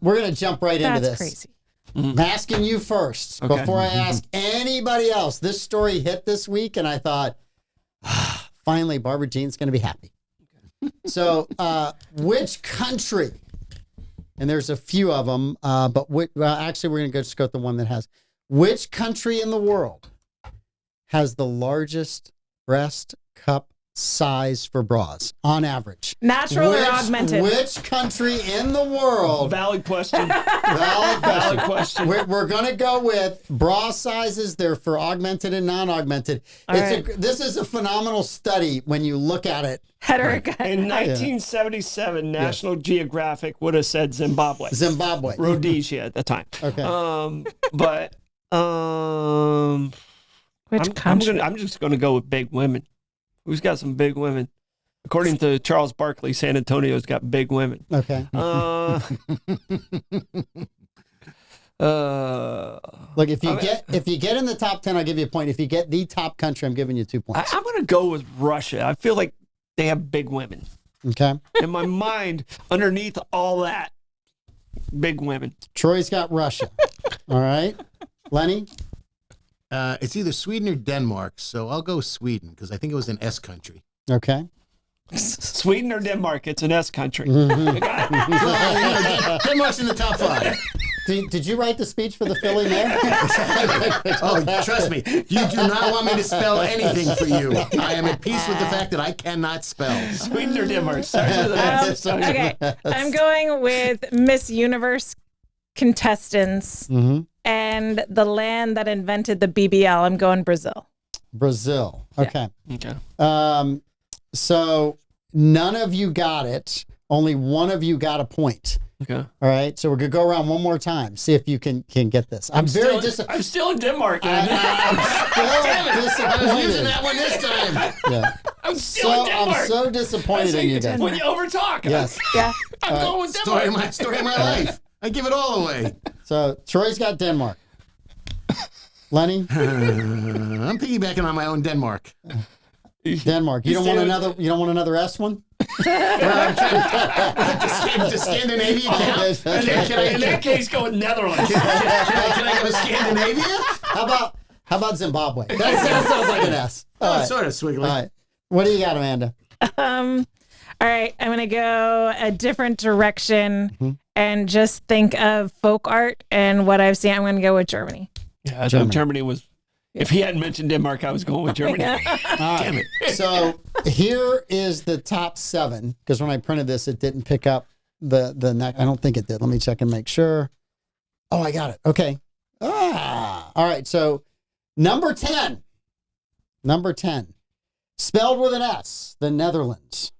we're gonna jump right into this. That's crazy. I'm asking you first before I ask anybody else. This story hit this week, and I thought, finally, Barbara Jean's gonna be happy. So, which country? And there's a few of them, but actually, we're gonna just go with the one that has. Which country in the world has the largest breast cup size for bras on average? Natural or augmented? Which country in the world? Valid question. Valid question. We're going to go with bra sizes. They're for augmented and non-augmented. This is a phenomenal study when you look at it. In 1977, National Geographic would have said Zimbabwe. Rhodesia at the time. Okay. Which country? I'm just going to go with big women. Who's got some big women? According to Charles Barkley, San Antonio's got big women. Okay. Look, if you get in the top 10, I'll give you a point. If you get the top country, I'm giving you 2 points. I'm going to go with Russia. I feel like they have big women. Okay. In my mind, underneath all that, big women. Troy's got Russia. All right. Lenny? It's either Sweden or Denmark, so I'll go Sweden because I think it was an S country. Okay. Sweden or Denmark, it's an S country. Mm-hmm. Denmark's in the top 5. Did you write the speech for the Philly mayor? Oh, trust me, you do not want me to spell anything for you. I am at peace with the fact that I cannot spell. Sweden or Denmark? Okay, I'm going with Miss Universe contestants and the land that invented the BBL. I'm going Brazil. Brazil. Okay. Okay. So none of you got it. Only one of you got a point. Okay. All right. So we're gonna go around one more time. See if you can get this. I'm still in Denmark. I'm still disappointed. I'm using that one this time. Yeah. I'm still in Denmark. I'm so disappointed in you guys. When you overtalk. Yes. Yeah. I'm going with Denmark. Story of my life. I give it all away. So Troy's got Denmark. Lenny? I'm piggybacking on my own Denmark. Denmark. You don't want another S one? To Scandinavia? In that case, go with Netherlands. Can I go to Scandinavia? How about Zimbabwe? That sounds like an S. All right. Sort of swiggly. All right. What do you got, Amanda? All right, I'm going to go a different direction and just think of folk art and what I've seen. I'm going to go with Germany. Yeah, I thought Germany was. If he hadn't mentioned Denmark, I was going with Germany. Damn it. So here is the top 7, because when I printed this, it didn't pick up the neck. I don't think it did. Let me check and make sure. Oh, I got it. Okay. All right. So number 10. Spelled with an S, the Netherlands.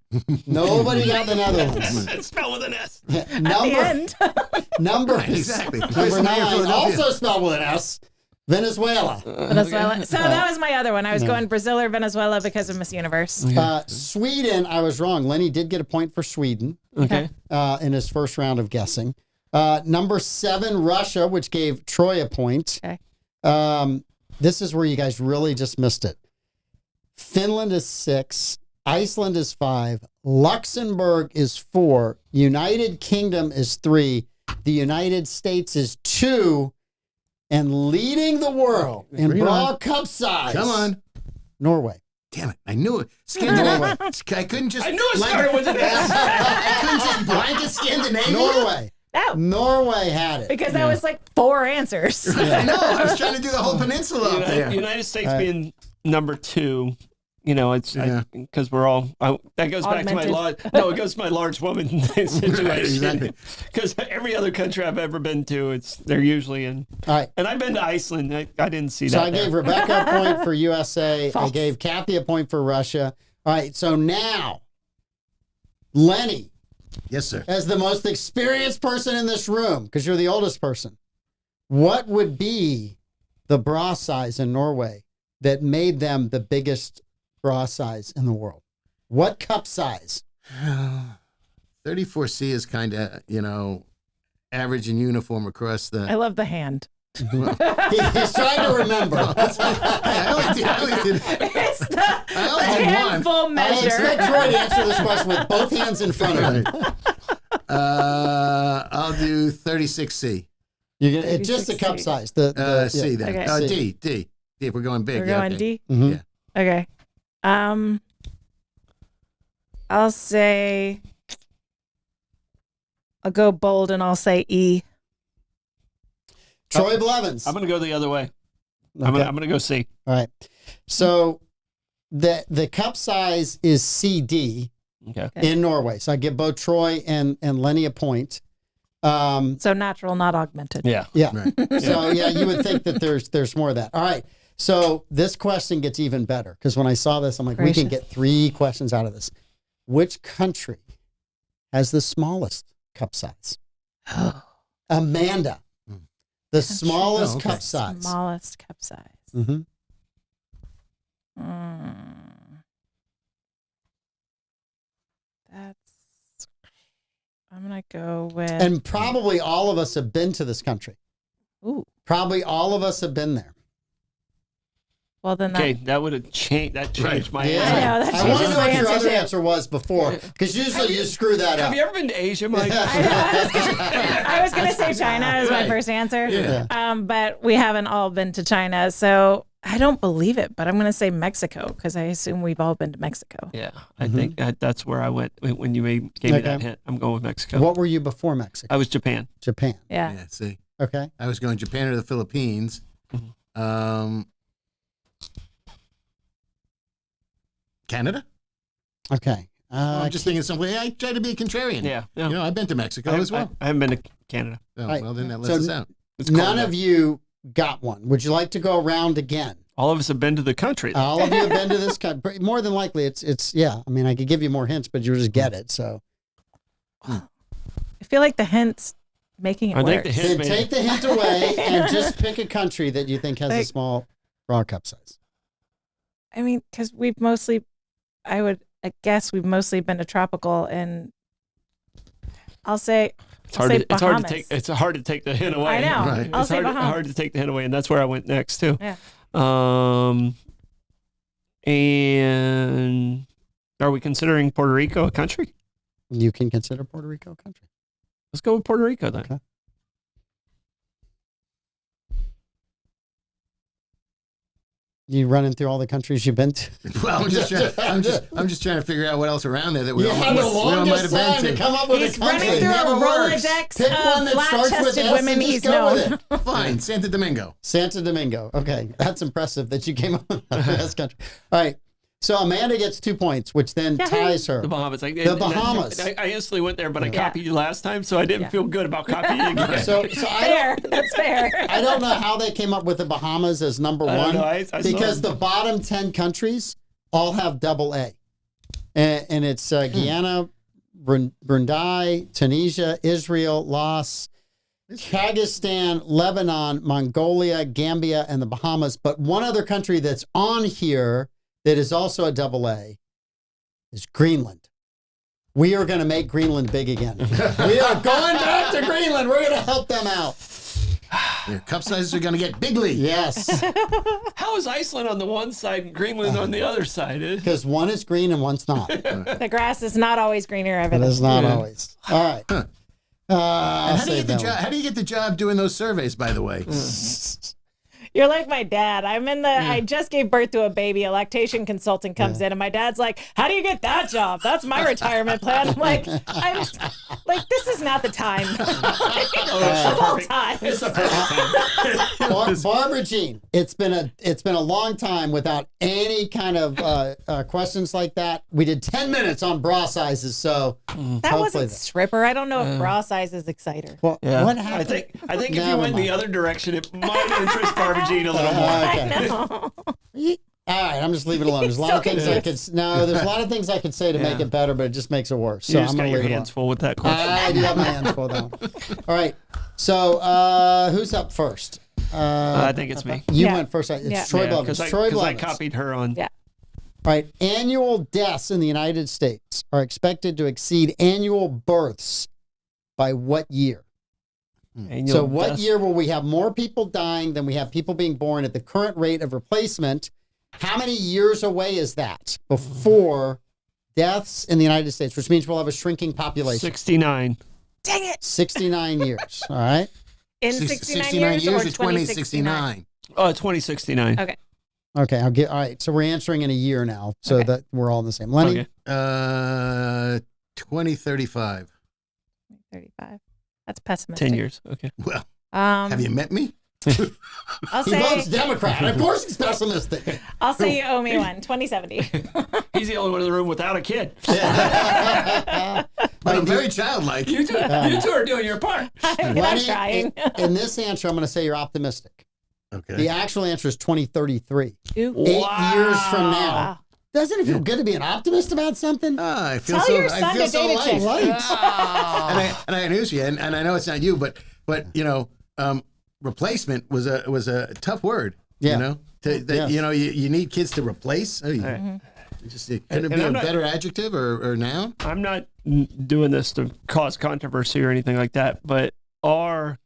Nobody got the Netherlands. It's spelled with an S. Number exactly. Number 9, also spelled with an S. Venezuela. Venezuela. So that was my other one. I was going Brazil or Venezuela because of Miss Universe. Sweden, I was wrong. Lenny did get a point for Sweden. Okay. In his first round of guessing. Number 7, Russia, which gave Troy a point. Okay. This is where you guys really just missed it. Finland is 6. Iceland is 5. Luxembourg is 4. United Kingdom is 3. The United States is 2. And leading the world in bra cup size. Come on. Norway. Damn it. I knew it. Scandinavia. I couldn't just. I knew it started with an S. I couldn't just blanket Scandinavia. Norway. No. Norway had it. Because that was like 4 answers. I know. I was trying to do the whole peninsula up there. United States being number 2. You know, it's because we're all. That goes back to my it goes to my large woman situation. Exactly. Because every other country I've ever been to, they're usually in. All right. And I've been to Iceland. I didn't see that. So I gave Rebecca a point for USA. I gave Kathy a point for Russia. All right. So now, Lenny, Yes, sir. as the most experienced person in this room, because you're the oldest person, what would be the bra size in Norway that made them the biggest bra size in the world? What cup size? 34C is kind of, average and uniform across I the. love the hand. He's trying to remember. I only did It's the I only did one. handful I measure. expect Troy to answer this question with both hands in front of him. I'll do 36C. You're gonna, it's just the cup 36C. size. The C then. Okay. D. If we're going big. We're yeah, going okay. D. Mhm. Yeah. Okay. I'll say. I'll go bold and I'll say E. Troy Blevins. I'm going to go the other way. Okay. I'm going to go C. All right. So the cup size is CD Okay. in Norway. So I give both Troy and Lenny a point. So natural, not augmented. Yeah. Yeah. Right. So yeah, you would think that there's more of that. All right. So this question gets even better because when I saw this, I'm like, we can Gracious. get 3 questions out of this. Which country has the smallest cup size? Amanda. The smallest Oh, okay. cup size. Smallest cup size. Mm-hmm. That's. I'm gonna go with. And probably all of us have been to this country. Ooh. Probably all of us have been there. Well, then Okay, that. that would have changed. That changed my I answer. know, that I want to changes know my what your answer other too. answer was before, because usually you screw that Have up. you ever been to Asia, Mike? I was gonna say China as my Right. first answer. Yeah. But we haven't all been to China, so I don't believe it. But I'm gonna say Mexico because I assume we've all been to Mexico. Yeah, I think that's where I went when you gave me that Okay. hint. I'm going with Mexico. What were you before Mexico? I was Japan. Japan. Yeah. Yeah, see. Okay. I was going Japan or the Philippines. Canada? Okay. I'm just thinking something. I try to be a contrarian. Yeah. No. I've been to Mexico as well. I haven't been to Canada. Oh, Right. well, then that So- lets us out. It's cold None there. of you got one. Would you like to go around again? All of us have been to the country. All of you have been to this country. More than likely, it's yeah. I mean, I could give you more hints, but you'll just get it. So I feel like the hints making it I worse. think the hint then made take the hint away and just pick a country that you think has a Like- small raw cup size. I mean, because we've mostly, I guess we've mostly been to tropical, and I'll say. It's I'll hard. say To, it's hard to Bahamas. take. It's hard to take the hint away. I know. Right. I'll It's say hard, Bahamas. hard to take the hint away, and that's where I went next too. Yeah. And are we considering Puerto Rico a country? You can consider Puerto Rico a country. Let's go with Puerto Rico then. Okay. You running through all the countries you've been to? Well, I'm just trying to figure out what else around there that we You all, had the we all might longest have time been to to. come up with He's a country. running through It a never works. Rolodex Pick one of that starts with flat-chested S women and he's just go with known. it. Fine, Santo Domingo. Santo Domingo. Okay, that's impressive that you came up with the best country. All right, so Amanda gets 2 points, which then Yahoo. ties her. The Bahamas. The Bahamas. I instantly went there, but I Yeah. copied you last time, so I didn't Yeah. feel good about copying you again. So I Fair. That's fair. don't know how they came up with the Bahamas as number I don't one know. I saw because it. the bottom 10 countries all have double A, and it's Guyana, Brunei, Tunisia, Israel, Laos, Kyrgyzstan, Lebanon, Mongolia, Gambia, and the Bahamas. But one other country that's on here that is also a double A is Greenland. We are going to make Greenland big again. We are going back to Greenland. We're going to help them out. Their cup sizes are going to get bigly. Yes, How is Iceland on the one side and Greenland on the other side? because one is green and one's not. The grass is not always greener. It Evidence. is not Yeah. always. All right. And I'll how do you save get the that job? How do you get the job doing those surveys? By the way, You're like my dad. I'm in the. I just gave birth to a baby. A lactation consultant comes in, and my dad's like, "How do you get that job? That's my retirement plan." I'm like, this is not the time. Of all time. It's the perfect time. Barbara Jean, it's been a long time without any kind of questions like that. We did 10 minutes on bra sizes, so That hopefully wasn't stripper. I don't know if bra size is exciter. Well, Yeah. what happened? I think if Never you went mind. the other direction, it might interest Barbara Jean a little more. Okay. I know. All right, I'm just leaving it alone. There's a lot of things I could. No, there's a lot of things I could say to make it better, but it just makes it worse. So You just I'm got going to your leave it hands alone. full with that question. I do have my hands full though. All right. So who's up first? I think it's me. You Yeah. went first. It's Yeah. Troy Blevins. Because Troy I Blevins. copied her on. Yeah. All right. Annual deaths in the United States are expected to exceed annual births by what year? Annual So what deaths. year will we have more people dying than we have people being born at the current rate of replacement? How many years away is that before deaths in the United States, which means we'll have a shrinking population? 69. Dang it. 69 years. All right. In 69 years, or 2069? Oh, 2069. Okay. Okay. All right. So we're answering in a year now so that we're all in the same. Lenny? Okay. 2035. 35. That's pessimistic. 10 years. Okay. Well, Um, have you met me? I'll He votes say, Democrat. Of course he's pessimistic. I'll say you owe me one. 2070. He's the only one in the room without a kid. But I'm very childlike. You two are doing your part. I'm not Lenny, trying. in this answer, I'm going to say you're optimistic. Okay. The actual answer is 2033. Ooh. 8 years from now. Wow. Doesn't it feel good to be an optimist about something? I feel Tell so. your son I feel to so date a chick. light. Light. And I introduce you, and I know it's not you, but you know, replacement was a tough word. Yeah. You know, Yes. you know, you need kids to replace. Oh, Right. just couldn't it And be a I'm not- better adjective or noun? I'm not doing this to cause controversy or anything like that, but our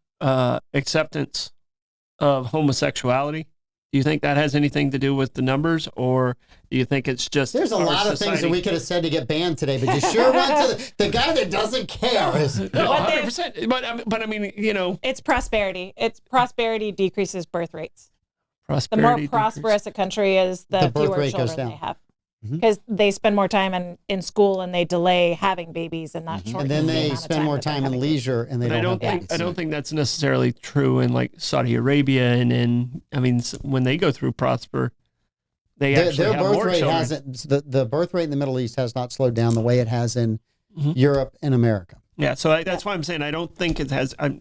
acceptance of homosexuality, do you think that has anything to do with the numbers, or do you think it's just There's a our lot of things that society? we could have said to get banned today, but you sure went to the guy that doesn't care. Is, No, What they- 100%. But I mean, you know, It's prosperity. It's prosperity decreases birth rates. The prosperity. more decrease. prosperous a country is, the The birth fewer rate goes children they down. have. Mhm. Because they spend more time in school and they delay having babies and not shorten and then the they amount of spend more that they're time in having leisure, and they But don't have I don't babies. think that's necessarily true in like Saudi Arabia and in I mean when they go through prosper, they actually Their have birth more rate children. hasn't. The birth rate in the Middle East has not slowed down the way it has in Mhm. Europe and America. Yeah, so that's why I'm saying I don't think it has. I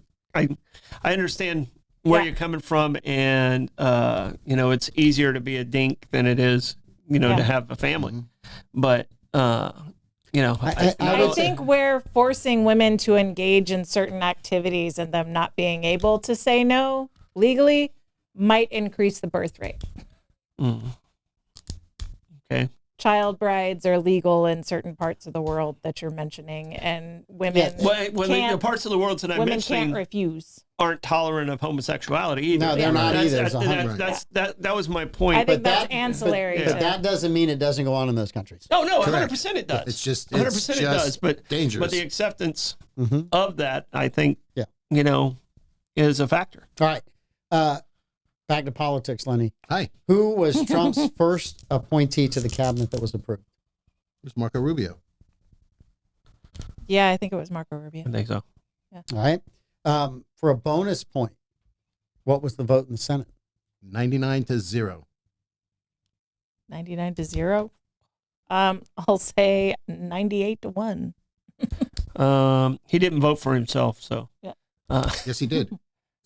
understand where Yeah. you're coming from, and you know it's easier to be a dink than it is, you know, Yeah. to have a family. But you know, I I would say- think we're forcing women to engage in certain activities and them not being able to say no legally might increase the birth rate. Mm. Okay. Child brides are legal in certain parts of the world that you're mentioning, and women Well, when the can't, parts of the world that I'm women can't mentioning refuse. aren't tolerant of homosexuality either. No, they're not That's- either. That's, It's 100. that was my point. I think But that's that- ancillary. But to- that doesn't mean it doesn't go on in those countries. no, 100% Correct. it does. It's just 100% it does. But dangerous. But the acceptance Mm-hmm. of that, I think, Yeah. you know, is a factor. All right. Back to politics, Lenny. Hi, Who was Trump's first appointee to the cabinet that was approved? where's Marco Rubio? Yeah, I think it was Marco Rubio. I think so. All right. For a bonus point, what was the vote in the Senate? 99-0. 99-0. I'll say 98-1. He didn't vote for himself, so. Yeah. Yes, he did.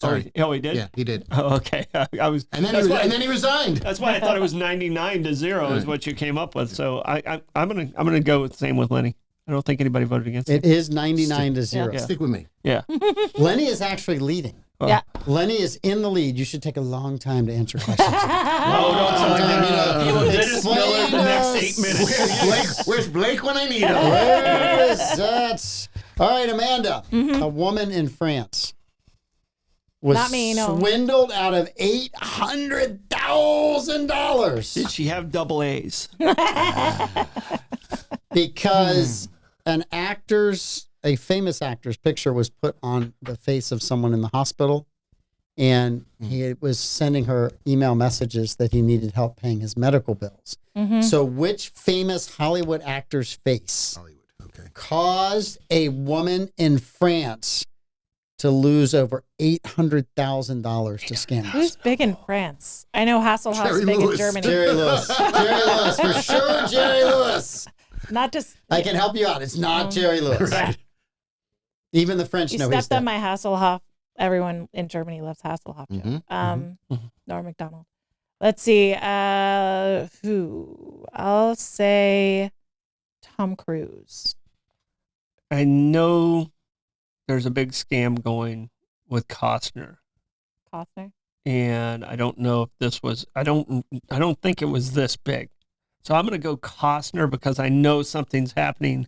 Oh, Sorry. he did. Yeah, he did. Oh, okay. I was. And then that's he why, resigned. That's why I thought it was 99-0 is what you came up with. So I'm gonna go with the same with Lenny. I don't think anybody voted against it. It is 99-0. Yeah. Stick with me. Yeah. Lenny is actually leading. Oh. Yeah. Lenny is in the lead. You should take a long time to answer questions. Oh, don't tell me that. He will Dennis Explain Miller the next us. 8 minutes. Where's Blake? Where's Blake when I need him? Where is that? All right, Amanda. A woman in France was Not me, no. swindled out of $800,000 Did she have double A's? because a famous actor's picture was put on the face of someone in the hospital, and he was sending her email messages that he needed help paying his medical bills. So which famous Hollywood actor's face Hollywood. Okay. caused a woman in France to lose over $800,000 to scam? Who's big in France? I know Hasselhoff's Jerry big Lewis. in Germany. Jerry Lewis. Jerry Lewis, for sure. Jerry Lewis. Not just I can help you out. It's not Jerry Lewis. Right. Even the French you know he's stepped on dead. my Hasselhoff. Everyone in Germany loves Hasselhoff. Joke. Mhm. Nor McDonald. Let's see. Who? I'll say Tom Cruise. I know there's a big scam going with Costner. Costner. And I don't know if this was, I don't think it was this big. So I'm going to go Costner because I know something's happening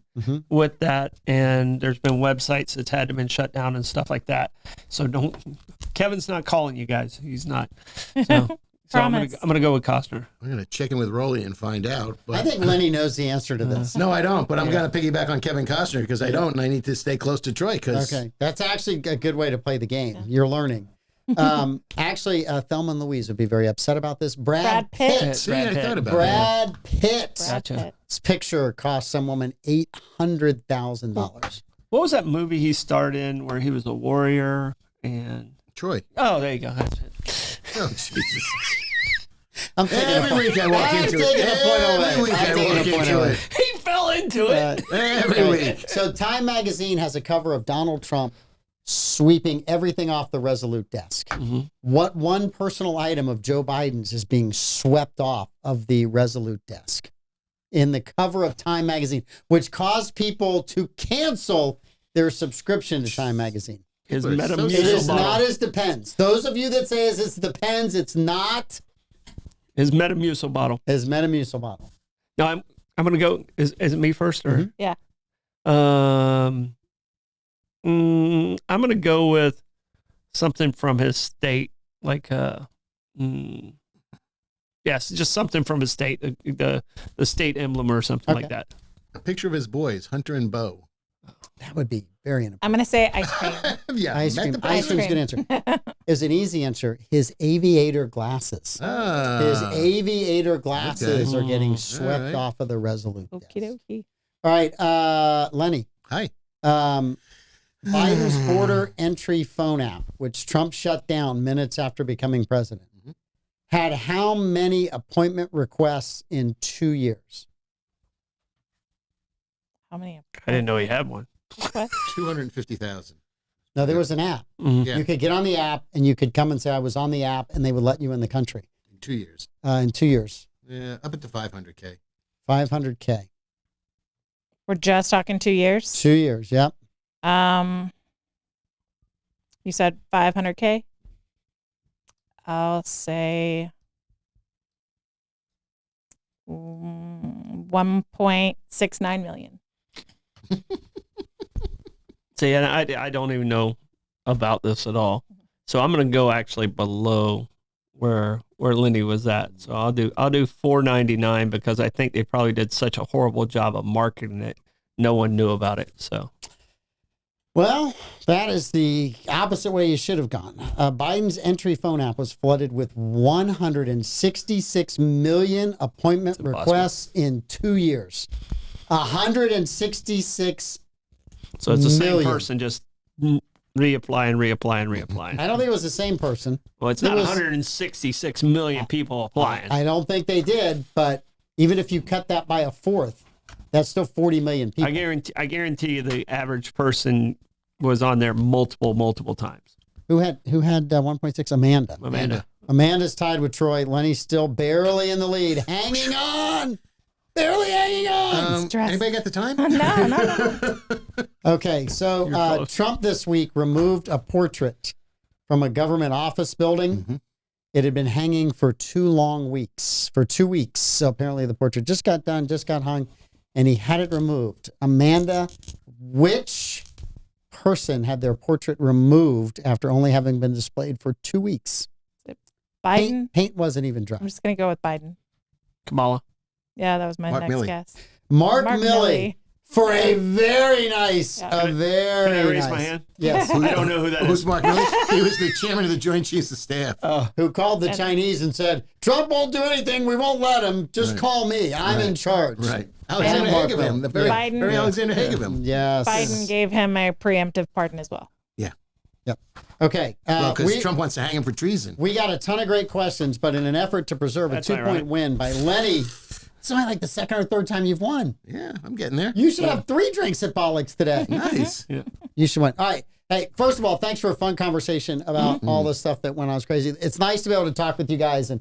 with that. And there's been websites that's had to been shut down and stuff like that. So Kevin's not calling you guys. He's not. So I'm going to go with Costner. I'm going to check in with Rolly and find out. But I think Lenny knows the answer to this. No, I don't. But I'm going to piggyback on Kevin Costner because I don't, and I need to stay close to Troy. Okay, that's actually a good way to play the game. You're learning. Actually, Thelma and Louise would be very upset about this. Brad Pitt. See, I thought about Brad Pitt. Gotcha. This picture cost some woman $800,000. What was that movie he starred in where he was a warrior and... Troy. Oh, there you go. That's it. Oh, Jesus. I'm taking Every week I walk into it. Every week I walk into it. He fell into it. Every week. So Time Magazine has a cover of Donald Trump sweeping everything off the Resolute desk. What one personal item of Joe Biden's is being swept off of the Resolute desk in the cover of Time Magazine, which caused people to cancel their subscription to Time Magazine. His It Metamucil It is bottle. not his Depends. Those of you that say it's Depends, it's not His Metamucil bottle. his Metamucil bottle. Now I'm going to go. Is it me first or? Yeah. I'm going to go with something from his state, like yes, just something from his state, the state emblem or something like that. A picture of his boys, Hunter and Bo. That would be very inappropriate. I'm going to say ice cream. Yeah, Ice cream. Ice cream's a good answer. cream. Is an easy answer. His aviator glasses. Ah. His aviator glasses are getting All swept right. off of the Resolute Okie desk. dokie. All right, Lenny. Hi. Biden's border entry phone app, which Trump shut down minutes after becoming president, had how many appointment requests in 2 years? How many? I didn't know he had one. What? 250,000. No, there was an app. Yeah. You could get on the app and you could come and say, I was on the app, and they would let you in the country In 2 years. in 2 years. Yeah, up to 500K. 500K. We're just talking 2 years. 2 years, yep. You said 500K. I'll say 1.69 million. See, and I don't even know about this at all. So I'm going to go actually below where Lenny was at. So I'll do 499 because I think they probably did such a horrible job of marketing it. No one knew about it. So Well, that is the opposite way you should have gone. Biden's entry phone app was flooded with 166 million appointment requests in 2 years. 166. so it's the same Million. person just reapplying. I don't think it was the same person. Well, it's It not was- 166 million people applying. I don't think they did, but even if you cut that by a fourth, that's still 40 million people. I guarantee you the average person was on there multiple times. Who had 1.6? Amanda. Amanda's tied with Troy. Lenny's still barely in the lead, hanging on, barely hanging on. Stress. Anybody got the time? No. Okay, so close. Trump this week removed a portrait from a government office building. It had been hanging for 2 long weeks, for 2 weeks. So apparently the portrait just got done, just got hung, and he had it removed. Amanda, which person had their portrait removed after only having been displayed for 2 weeks? Biden. Paint wasn't even dry. I'm just going to go with Biden. Kamala. Yeah, that was my Mark next Milley. guess. Mark Mark Milley for a very nice, Yeah. a very Can I raise nice- my hand? Yes. I don't know who that Who's is. Mark Milley? He was the chairman of the Joint Chiefs of Staff. Who called the Chinese and said, Trump won't do anything. We won't let him. Just Right. call me. I'm in charge. Right. Alexander Mark Hagovim. The very, Biden. very Alexander Hagovim. Yes. Biden gave him a preemptive pardon as well. Yeah. Yep. Okay. Because Trump wants to hang him for treason. We got a ton of great questions, but in an effort to preserve a That's 2-point ironic. win by Lenny, it's only like the second or third time you've won. Yeah, I'm getting there. You should have 3 drinks at Bollock's today. Nice. You should win. All right. Hey, first of all, thanks for a fun conversation about all the stuff that went on. It's crazy. It's nice to be able to talk with you guys and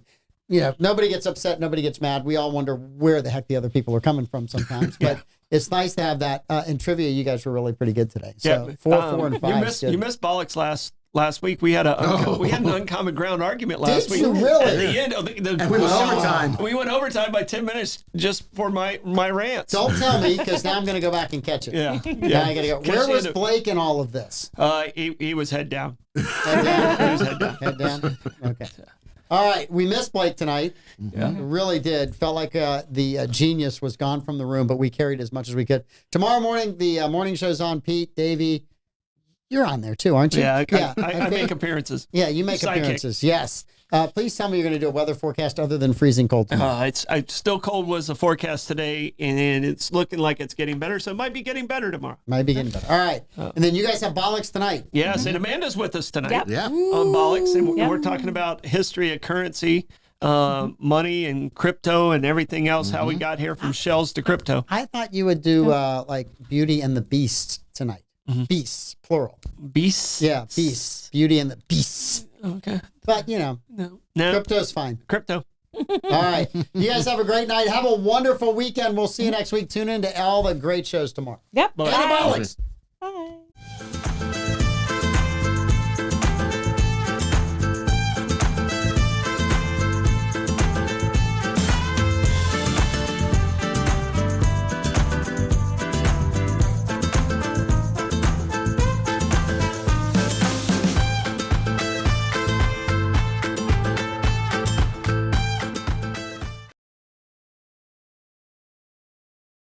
nobody gets upset, nobody gets mad. We all wonder where the heck the other people are coming from sometimes. But it's nice to have that. In trivia, you guys were really pretty good today. So 4, 4, and 5. You missed Bollocks last week. We had we had an uncommon ground argument last week. Did you really? At the end, And we went overtime. We went overtime by 10 minutes just for my rants. Don't tell me, because now I'm going to go back and catch it. Yeah. Now I got to go. Where was Blake in all of this? He was head down. Head down? He was head down. Head down? Okay. All right. We missed Blake tonight. Yeah. Really did. Felt like the genius was gone from the room, but we carried as much as we could. Tomorrow morning, the morning show's on. Pete, Davey, you're on there too, aren't you? Yeah, I make appearances. Yeah, you make Sidekick. appearances. Yes. Please tell me you're going to do a weather forecast other than freezing cold tomorrow. It's still cold was the forecast today, and it's looking like it's getting better, so it might be getting better tomorrow. Might be getting better. All right. And then you guys have Bollocks tonight. Yes, and Amanda's with us tonight Yep. Yeah. on Bollocks, and Yep. we're talking about history of currency, money and crypto and everything else, how we got here from shells to crypto. I thought you would do like Beauty and the Beast tonight. Beasts, plural. Beasts? Yeah, beasts. Beauty and the Beasts. Okay. But, No. crypto's fine. Crypto. All right. You guys have a great night. Have a wonderful weekend. We'll see you next week. Tune in to all the great shows tomorrow. Yep. Bye. And the Bollocks. Bye.